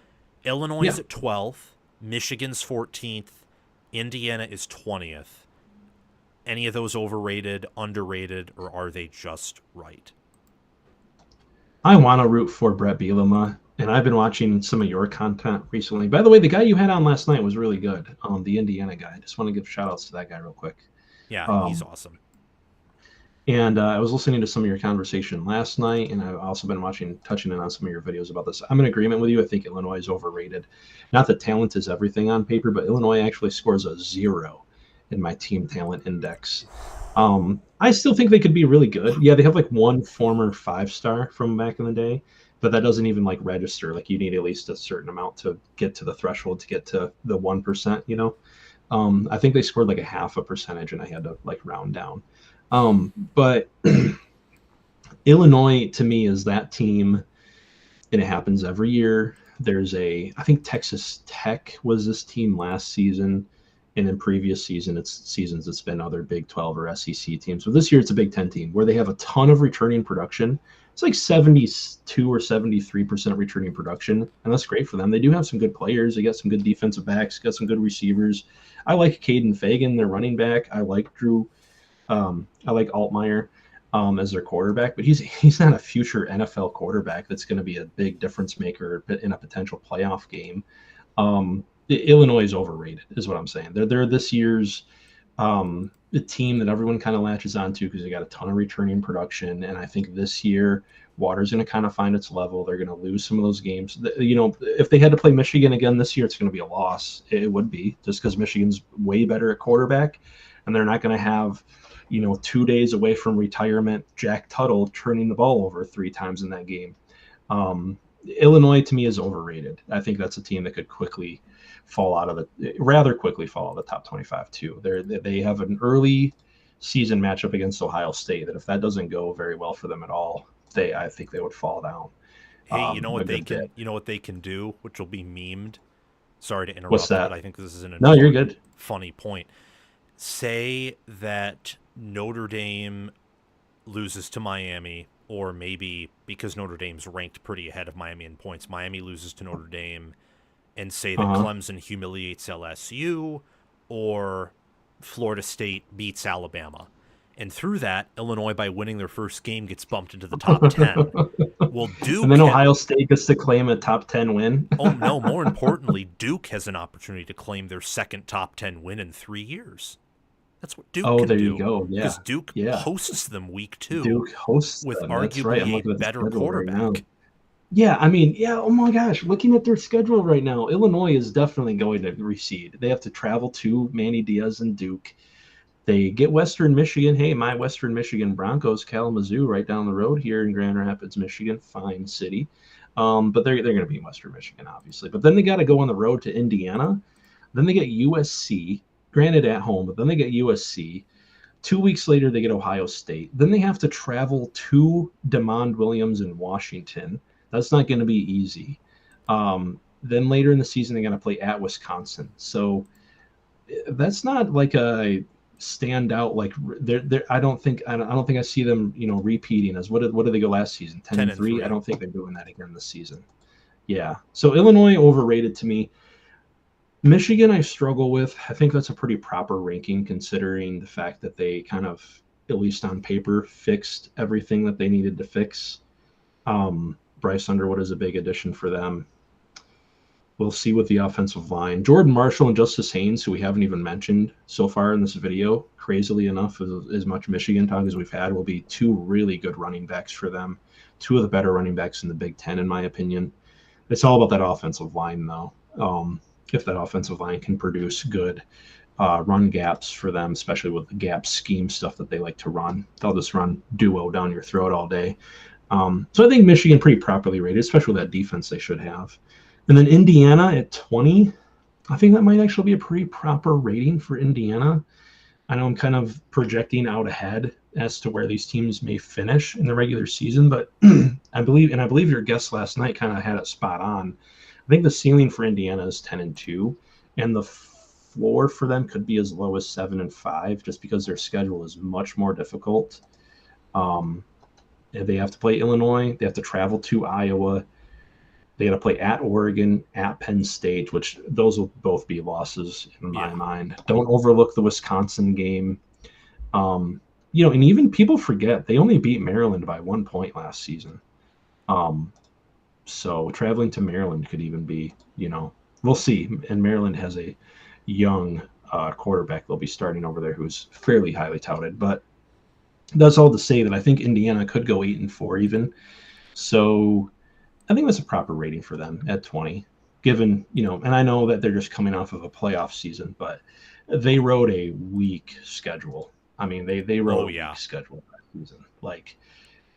Illinois Yeah. is at 12th, Michigan's 14th, Indiana is 20th. Any of those overrated, underrated, or are they just right? I want to root for Brett Bielema, and I've been watching some of your content recently. By the way, the guy you had on last night was really good. The Indiana guy. I just want to give shout outs to that guy real quick. Yeah, he's Um, awesome. And I was listening to some of your conversation last night, and I've also been touching in on some of your videos about this. I'm in agreement with you. I think Illinois is overrated. Not that talent is everything on paper, but Illinois actually scores a 0 in my team talent index. I still think they could be really good. Yeah, they have like one former 5-star from back in the day, but that doesn't even like register. Like you need at least a certain amount to get to the threshold to get to the 1%. I think they scored like a half a percentage, and I had to like round down. But Illinois to me is that team, and it happens every year. I think Texas Tech was this team last season, and in previous seasons it's been other Big 12 or SEC teams. But this year it's a Big 10 team where they have a ton of returning production. It's like 72 or 73% returning production, and that's great for them. They do have some good players. They got some good defensive backs, got some good receivers. I like Caden Fagan, their running back. I like Drew. I like Altmaier as their quarterback, but he's not a future NFL quarterback that's going to be a big difference maker in a potential playoff game. Illinois is overrated, is what I'm saying. They're this year's a team that everyone kind of latches onto because they got a ton of returning production. And I think this year, Water's going to kind of find its level. They're going to lose some of those games. You know, if they had to play Michigan again this year, it's going to be a loss. It would be, just because Michigan's way better at quarterback, and they're not going to have, you know, 2 days away from retirement, Jack Tuttle turning the ball over 3 times in that game. Illinois to me is overrated. I think that's a team that could rather quickly fall out of the top 25 too. They have an early season matchup against Ohio State that if that doesn't go very well for them at all, I think they would fall down. Hey, you know A what they good can bit. you know what they can do, which will be memed. Sorry to What's interrupt, but that? I think this is an No, you're important, good. funny point. Say that Notre Dame loses to Miami, or maybe because Notre Dame's ranked pretty ahead of Miami in points, Miami loses to Notre Dame, and say that Uh-huh. Clemson humiliates LSU, or Florida State beats Alabama. And through that, Illinois, by winning their first game, gets bumped into the top 10. Well, And then Ohio State gets to claim a top 10 win. oh no, more importantly, Duke has an opportunity to claim their second top 10 win in 3 years. That's what Duke Oh, can there you do, go. Yeah. because Duke Yeah. hosts them week 2 Duke hosts with them. That's right. I'm arguably a looking at the better schedule right now. quarterback. Yeah, I mean, yeah, oh my gosh, looking at their schedule right now, Illinois is definitely going to recede. They have to travel to Manny Diaz and Duke. They get Western Michigan. Hey, my Western Michigan Broncos, Kalamazoo, right down the road here in Grand Rapids, Michigan, fine city. But they're going to be in Western Michigan, obviously. But then they got to go on the road to Indiana. Then they get USC, granted at home, but then they get USC. 2 weeks later, they get Ohio State. Then they have to travel to DeMond Williams in Washington. That's not going to be easy. Then later in the season, they got to play at Wisconsin. So that's not like a standout. Like I don't think I see them, repeating as what did they go last season? 10 10 and and 3. I 3. don't think they're doing that again this season. Yeah. So Illinois overrated to me. Michigan, I struggle with. I think that's a pretty proper ranking considering the fact that they kind of, at least on paper, fixed everything that they needed to fix. Bryce Underwood is a big addition for them. We'll see with the offensive line. Jordan Marshall and Justice Haynes, who we haven't even mentioned so far in this video, crazily enough, as much Michigan talk as we've had, will be 2 really good running backs for them. 2 of the better running backs in the Big Ten, in my opinion. It's all about that offensive line, though. If that offensive line can produce good run gaps for them, especially with the gap scheme stuff that they like to run, they'll just run duo down your throat all day. So I think Michigan pretty properly rated, especially with that defense they should have. And then Indiana at 20, I think that might actually be a pretty proper rating for Indiana. I know I'm kind of projecting out ahead as to where these teams may finish in the regular season, but I believe your guest last night kind of had it spot on. I think the ceiling for Indiana is 10-2, and the floor for them could be as low as 7-5, just because their schedule is much more difficult. They have to play Illinois. They have to travel to Iowa. They got to play at Oregon, at Penn State, which those will both be losses in my mind. Don't overlook the Wisconsin game. And even people forget they only beat Maryland by 1 point last season. So traveling to Maryland could even be, we'll see. And Maryland has a young quarterback they'll be starting over there who's fairly highly touted. But that's all to say that I think Indiana could go 8-4 even. So I think that's a proper rating for them at 20, given, and I know that they're just coming off of a playoff season, but they wrote a weak schedule. I mean, they wrote a weak schedule that season.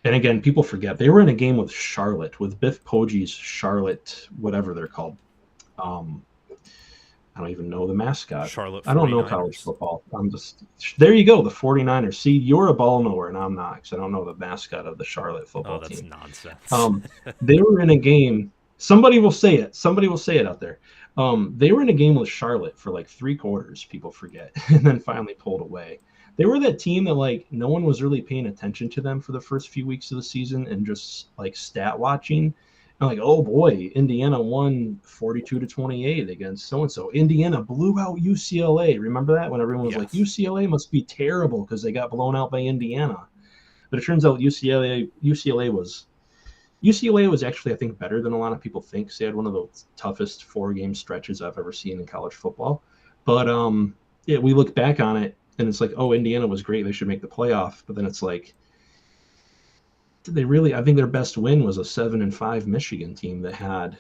And again, people forget they were in a game with Charlotte, with Biff Poggi's Charlotte, whatever they're called. I don't even know the mascot. Charlotte 49ers. I don't know college football. There you go, the 49ers. See, you're a ball knower, and I'm not, because I don't know the mascot of the Charlotte football team. Oh, that's nonsense. They were in a game. Somebody will say it. Somebody will say it out there. They were in a game with Charlotte for like 3 quarters, people forget, and then finally pulled away. They were that team that no one was really paying attention to them for the first few weeks of the season and just stat watching. And oh boy, Indiana won 42-28 against so-and-so. Indiana blew out UCLA. Remember that? When everyone was like, UCLA must be terrible because they got blown out by Indiana. But it turns out UCLA was actually, I think, better than a lot of people think. They had one of the toughest 4-game stretches I've ever seen in college football. But we look back on it, And it's like, oh, Indiana was great. They should make the playoff. But then it's like, did they really? I think their best win was a 7-5 Michigan team that had,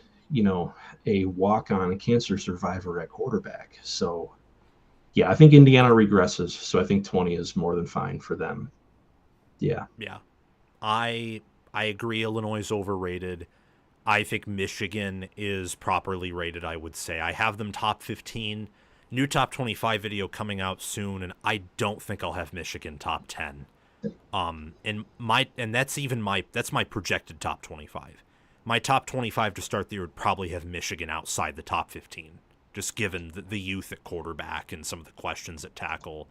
a walk-on cancer survivor at quarterback. So, yeah, I think Indiana regresses. So I think 20 is more than fine for them. Yeah. Yeah. I agree Illinois is overrated. I think Michigan is properly rated, I would say. I have them top 15. New top 25 video coming out soon, and I don't think I'll have Michigan top 10. And that's my projected top 25. My top 25 to start the year would probably have Michigan outside the top 15, just given the youth at quarterback and some of the questions at tackle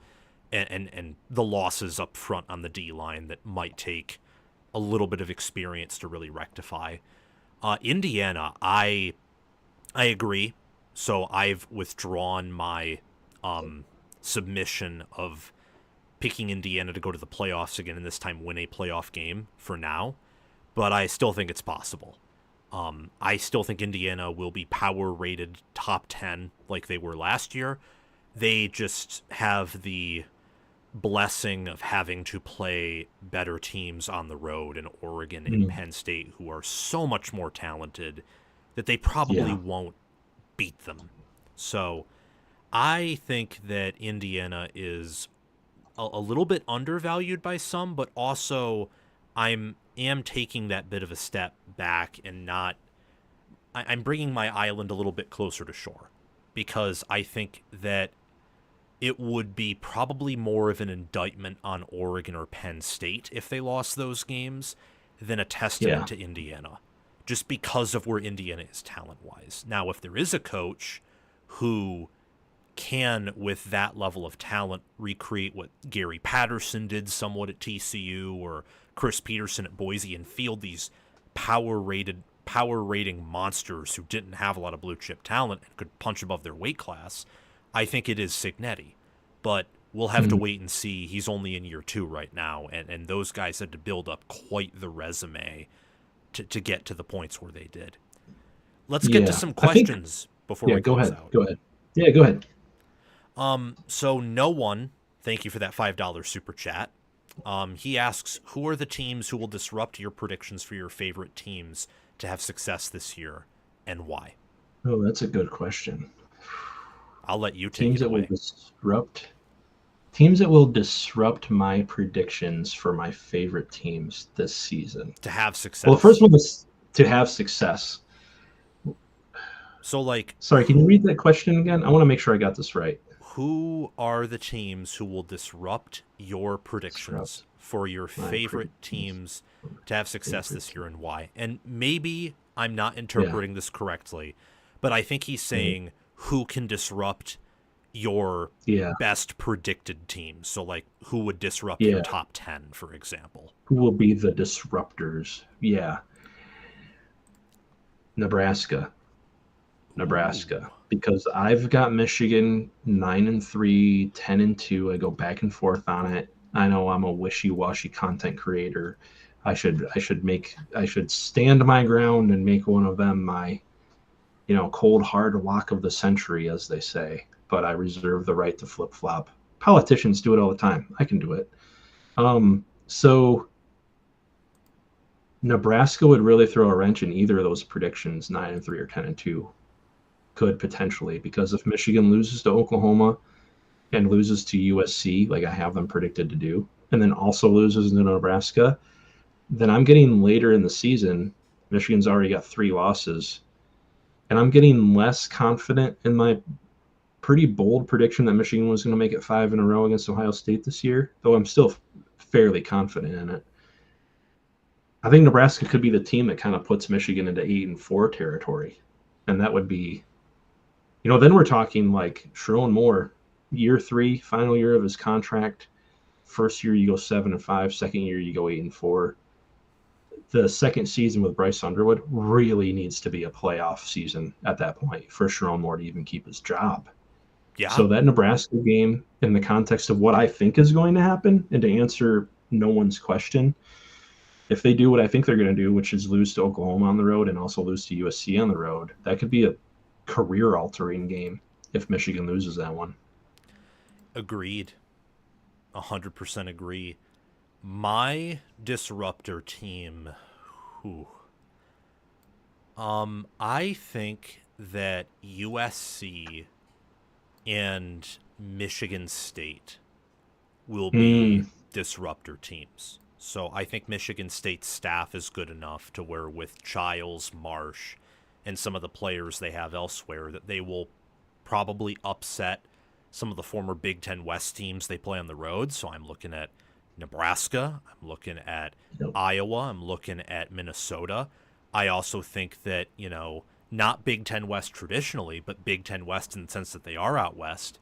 and the losses up front on the D line that might take a little bit of experience to really rectify. Indiana, I agree. So I've withdrawn my submission of picking Indiana to go to the playoffs again and this time win a playoff game for now. But I still think it's possible. I still think Indiana will be power rated top 10 like they were last year. They just have the blessing of having to play better teams on the road in Oregon and Penn State, who are so much more talented that they probably won't beat them. So I think that Indiana is a little bit undervalued by some, but also am taking that bit of a step back and I'm bringing my island a little bit closer to shore, because I think that it would be probably more of an indictment on Oregon or Penn State if they lost those games than a testament to Indiana, just because of where Indiana is talent-wise. Now, if there is a coach who can, with that level of talent, recreate what Gary Patterson did somewhat at TCU or Chris Peterson at Boise and field these power rating monsters who didn't have a lot of blue chip talent and could punch above their weight class, I think it is Cignetti. But we'll have to wait and see. He's only in year 2 right now, and those guys had to build up quite the resume to get to the points where they did. Let's get to some questions before we close out. Go ahead. Yeah, go ahead. So no one, thank you for that $5 super chat. He asks, who are the teams who will disrupt your predictions for your favorite teams to have success this year, and why? Oh, that's a good question. I'll let you take it away. Teams that will disrupt my predictions for my favorite teams this season. To have success. Well, the first one is to have success. So, sorry, can you read that question again? I want to make sure I got this right. Who are the teams who will disrupt your predictions for your favorite teams to have success this year, and why? And maybe I'm not interpreting this correctly, but I think he's saying who can disrupt your best predicted teams. So, who would disrupt your top 10, for example? Who will be the disruptors? Yeah. Nebraska. Ooh. Because I've got Michigan 9-3, 10-2. I go back and forth on it. I know I'm a wishy-washy content creator. I should stand my ground and make one of them my, cold hard lock of the century, as they say. But I reserve the right to flip-flop. Politicians do it all the time. I can do it. So Nebraska would really throw a wrench in either of those predictions, 9-3 or 10-2. Could potentially, because if Michigan loses to Oklahoma and loses to USC, like I have them predicted to do, and then also loses to Nebraska, then I'm getting later in the season, Michigan's already got 3 losses, and I'm getting less confident in my pretty bold prediction that Michigan was going to make it 5 in a row against Ohio State this year, though I'm still fairly confident in it. I think Nebraska could be the team that kind of puts Michigan into 8-4 territory, and that would be, then we're talking like Brycen Moore, year 3, final year of his contract. First year you go 7-5, second year you go 8-4. The second season with Bryce Underwood really needs to be a playoff season at that point for Brycen Moore to even keep his job. Yeah. So that Nebraska game, in the context of what I think is going to happen, and to answer no one's question, if they do what I think they're going to do, which is lose to Oklahoma on the road and also lose to USC on the road, that could be a career-altering game if Michigan loses that one. Agreed. 100% agree. My disruptor team, whew, I think that USC and Michigan State will be Mm, disruptor teams. So I think Michigan State's staff is good enough to where with Childs, Marsh, and some of the players they have elsewhere that they will probably upset some of the former Big Ten West teams they play on the road. So I'm looking at Nebraska. I'm looking at yep. Iowa. I'm looking at Minnesota. I also think that, not Big Ten West traditionally, but Big Ten West in the sense that they are out west.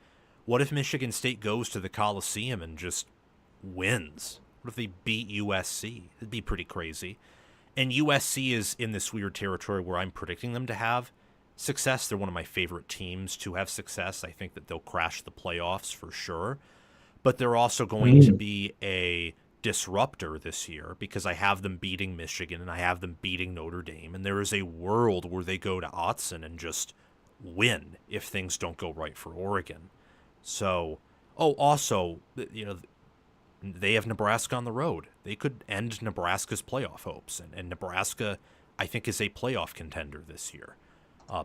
What if Michigan State goes to the Coliseum and just wins? What if they beat USC? It'd be pretty crazy. And USC is in this weird territory where I'm predicting them to have success. They're one of my favorite teams to have success. I think that they'll crash the playoffs for sure. But they're also going to Mm, be a disruptor this year because I have them beating Michigan and I have them beating Notre Dame. And there is a world where they go to Autzen and just win if things don't go right for Oregon. So, also, they have Nebraska on the road. They could end Nebraska's playoff hopes. And Nebraska, I think, is a playoff contender this year,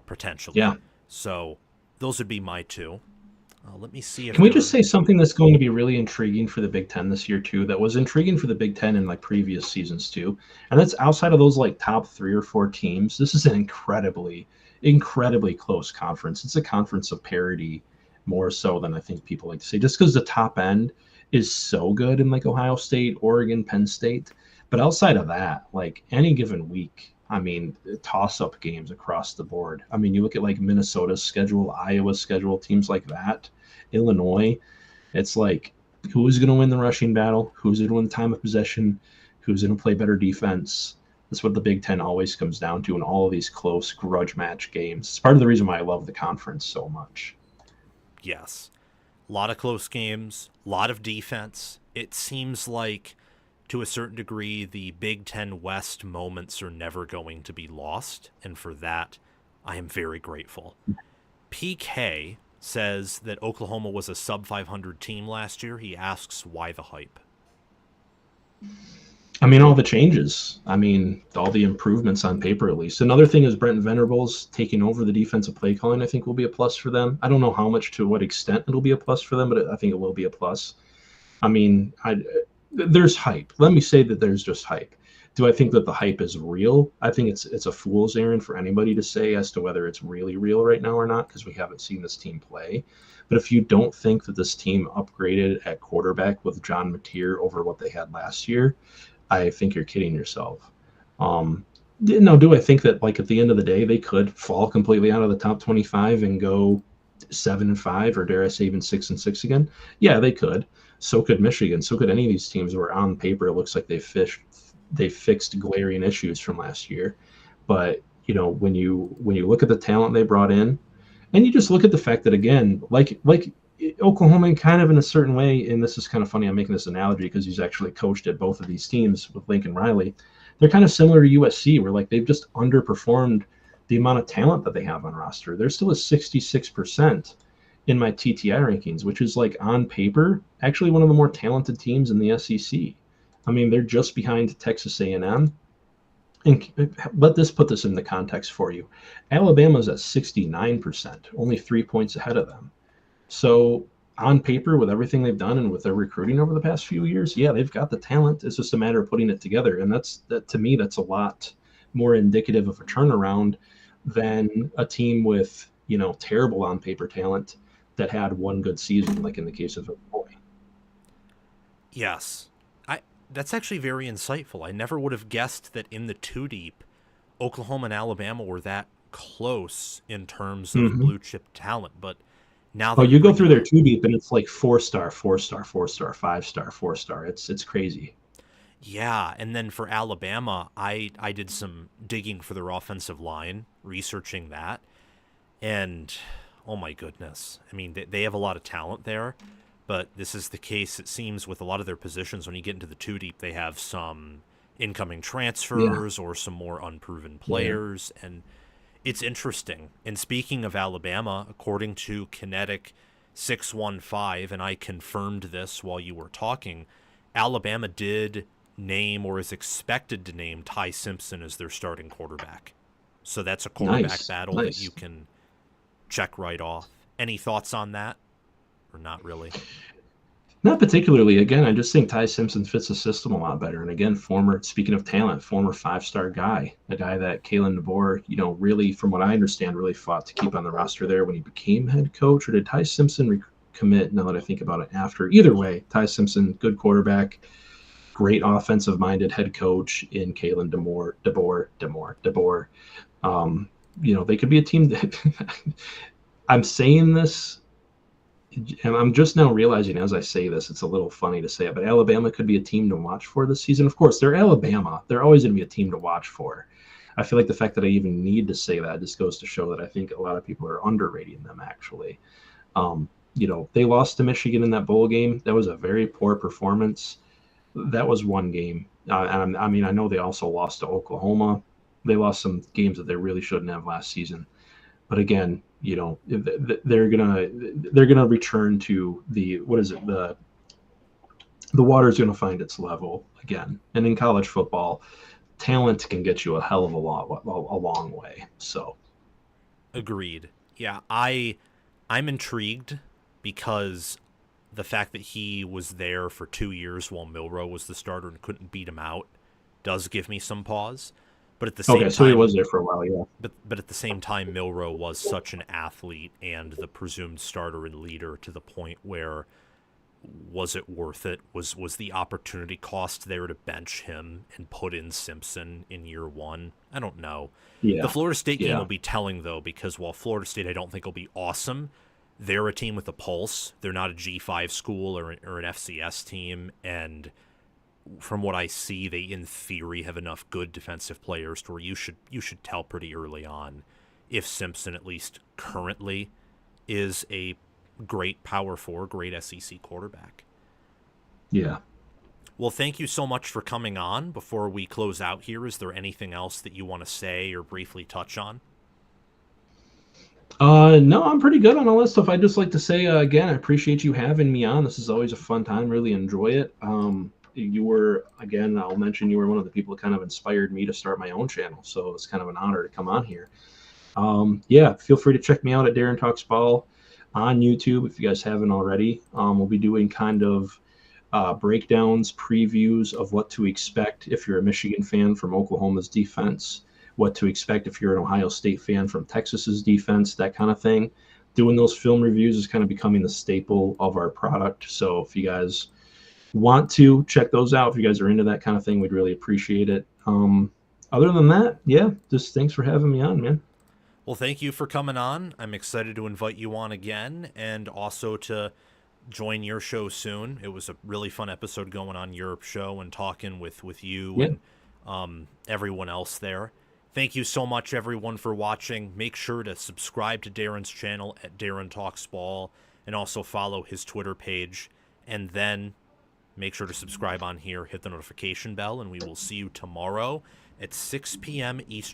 potentially. yeah. So those would be my two. Let me see if Can we there just are. say something that's going to be really intriguing for the Big Ten this year too? That was intriguing for the Big Ten in like previous seasons too, and that's outside of those like top 3 or 4 teams. This is an incredibly close conference. It's a conference of parity more so than I think people like to say, just because the top end is so good in like Ohio State, Oregon, Penn State. But outside of that, like any given week, I mean, toss up games across the board. I mean, you look at like Minnesota's schedule, Iowa's schedule, teams like that, Illinois. It's like who's going to win the rushing battle? Who's going to win time of possession? Who's going to play better defense? That's what the Big Ten always comes down to in all of these close grudge match games. It's part of the reason why I love the conference so much. Yes. A lot of close games, a lot of defense. It seems like, to a certain degree, the Big Ten West moments are never going to be lost. And for that, I am very grateful. PK says that Oklahoma was a sub 500 team last year. He asks why the hype. I mean, all the changes. I mean, all the improvements on paper, at least. Another thing is Brent Venables taking over the defensive play calling, I think will be a plus for them. I don't know how much to what extent it'll be a plus for them, but I think it will be a plus. I mean, there's hype. Let me say that there's just hype. Do I think that the hype is real? I think it's a fool's errand for anybody to say as to whether it's really real right now or not because we haven't seen this team play. But if you don't think that this team upgraded at quarterback with John Mateer over what they had last year, I think you're kidding yourself. Now, do I think that like at the end of the day they could fall completely out of the top 25 and go 7-5 or dare I say even 6-6 again? Yeah, they could. So could Michigan. So could any of these teams where on paper it looks like they fixed glaring issues from last year. But when you look at the talent they brought in, and you just look at the fact that again, like Oklahoma, kind of in a certain way, and this is kind of funny. I'm making this analogy because he's actually coached at both of these teams with Lincoln Riley. They're kind of similar to USC, where like they've just underperformed the amount of talent that they have on roster. They're still a 66% in my TTI rankings, which is like on paper actually one of the more talented teams in the SEC. I mean, they're just behind Texas A&M. And let this put this in the context for you. Alabama's at 69%, only 3 points ahead of them. So on paper, with everything they've done and with their recruiting over the past few years, yeah, they've got the talent. It's just a matter of putting it together. And that to me, that's a lot more indicative of a turnaround than a team with, terrible on paper talent that had one good season, like in the case of Illinois. Yes. That's actually very insightful. I never would have guessed that in the two deep, Oklahoma and Alabama were that close in terms of Mm-hmm. blue chip talent. But now Oh, that you you go bring through it their up, two deep and it's like 4-star, 4-star, 4-star, 5-star, 4-star. It's crazy. yeah. And then for Alabama, I did some digging for their offensive line, researching that. And oh my goodness. I mean, they have a lot of talent there. But this is the case, it seems, with a lot of their positions. When you get into the two deep, they have some incoming Yeah, transfers or some more unproven yeah. players. And it's interesting. And speaking of Alabama, according to Kinetic, 615, and I confirmed this while you were talking. Alabama did name, or is expected to name, Ty Simpson as their starting quarterback. So that's a quarterback battle that you can check right off. Any thoughts on that? Or not really? Not particularly. Again, I just think Ty Simpson fits the system a lot better. And again, speaking of talent, former 5-star guy, a guy that Kalen DeBoer, really, from what I understand, really fought to keep on the roster there when he became head coach. Or did Ty Simpson commit? Now that I think about it, after. Either way, Ty Simpson, good quarterback, great offensive-minded head coach in Kalen DeBoer. They could be a team that I'm saying this. And I'm just now realizing as I say this, it's a little funny to say it, but Alabama could be a team to watch for this season. Of course, they're Alabama. They're always going to be a team to watch for. I feel like the fact that I even need to say that just goes to show that I think a lot of people are underrating them, actually. They lost to Michigan in that bowl game. That was a very poor performance. That was one game. I know they also lost to Oklahoma. They lost some games that they really shouldn't have last season. But again, they're gonna return to the water's gonna find its level again. And in college football, talent can get you a hell of a long way. So, agreed. Yeah, I'm intrigued because the fact that he was there for 2 years while Milroe was the starter and couldn't beat him out does give me some pause. But at the same time, so he was there for a while, yeah. But at the same time, Milroe was such an athlete and the presumed starter and leader to the point where, was it worth it? Was the opportunity cost there to bench him and put in Simpson in year one? I don't know. Yeah. The Florida State game will be telling, though, because while Florida State I don't think will be awesome, they're a team with a pulse. They're not a G5 school or an FCS team, and from what I see, they in theory have enough good defensive players to where you should tell pretty early on if Simpson, at least currently, is a great Power 4, great SEC quarterback. Yeah. Well, thank you so much for coming on. Before we close out here, is there anything else that you want to say or briefly touch on? No, I'm pretty good on all that stuff. I'd just like to say, again, I appreciate you having me on. This is always a fun time. Really enjoy it. You were, again, I'll mention you were one of the people that kind of inspired me to start my own channel. So it's kind of an honor to come on here. Feel free to check me out at Darren Talks Ball on YouTube if you guys haven't already. We'll be doing kind of breakdowns, previews of what to expect if you're a Michigan fan from Oklahoma's defense, what to expect if you're an Ohio State fan from Texas's defense, that kind of thing. Doing those film reviews is kind of becoming the staple of our product. So if you guys want to check those out, if you guys are into that kind of thing, we'd really appreciate it. Other than that, just thanks for having me on, man. Well, thank you for coming on. I'm excited to invite you on again and also to join your show soon. It was a really fun episode going on your show and talking with you and everyone else there. Thank you so much, everyone, for watching. Make sure to subscribe to Darren's channel at Darren Talks Ball and also follow his Twitter page. And then make sure to subscribe on here, hit the notification bell, and we will see you tomorrow at 6 p.m. Eastern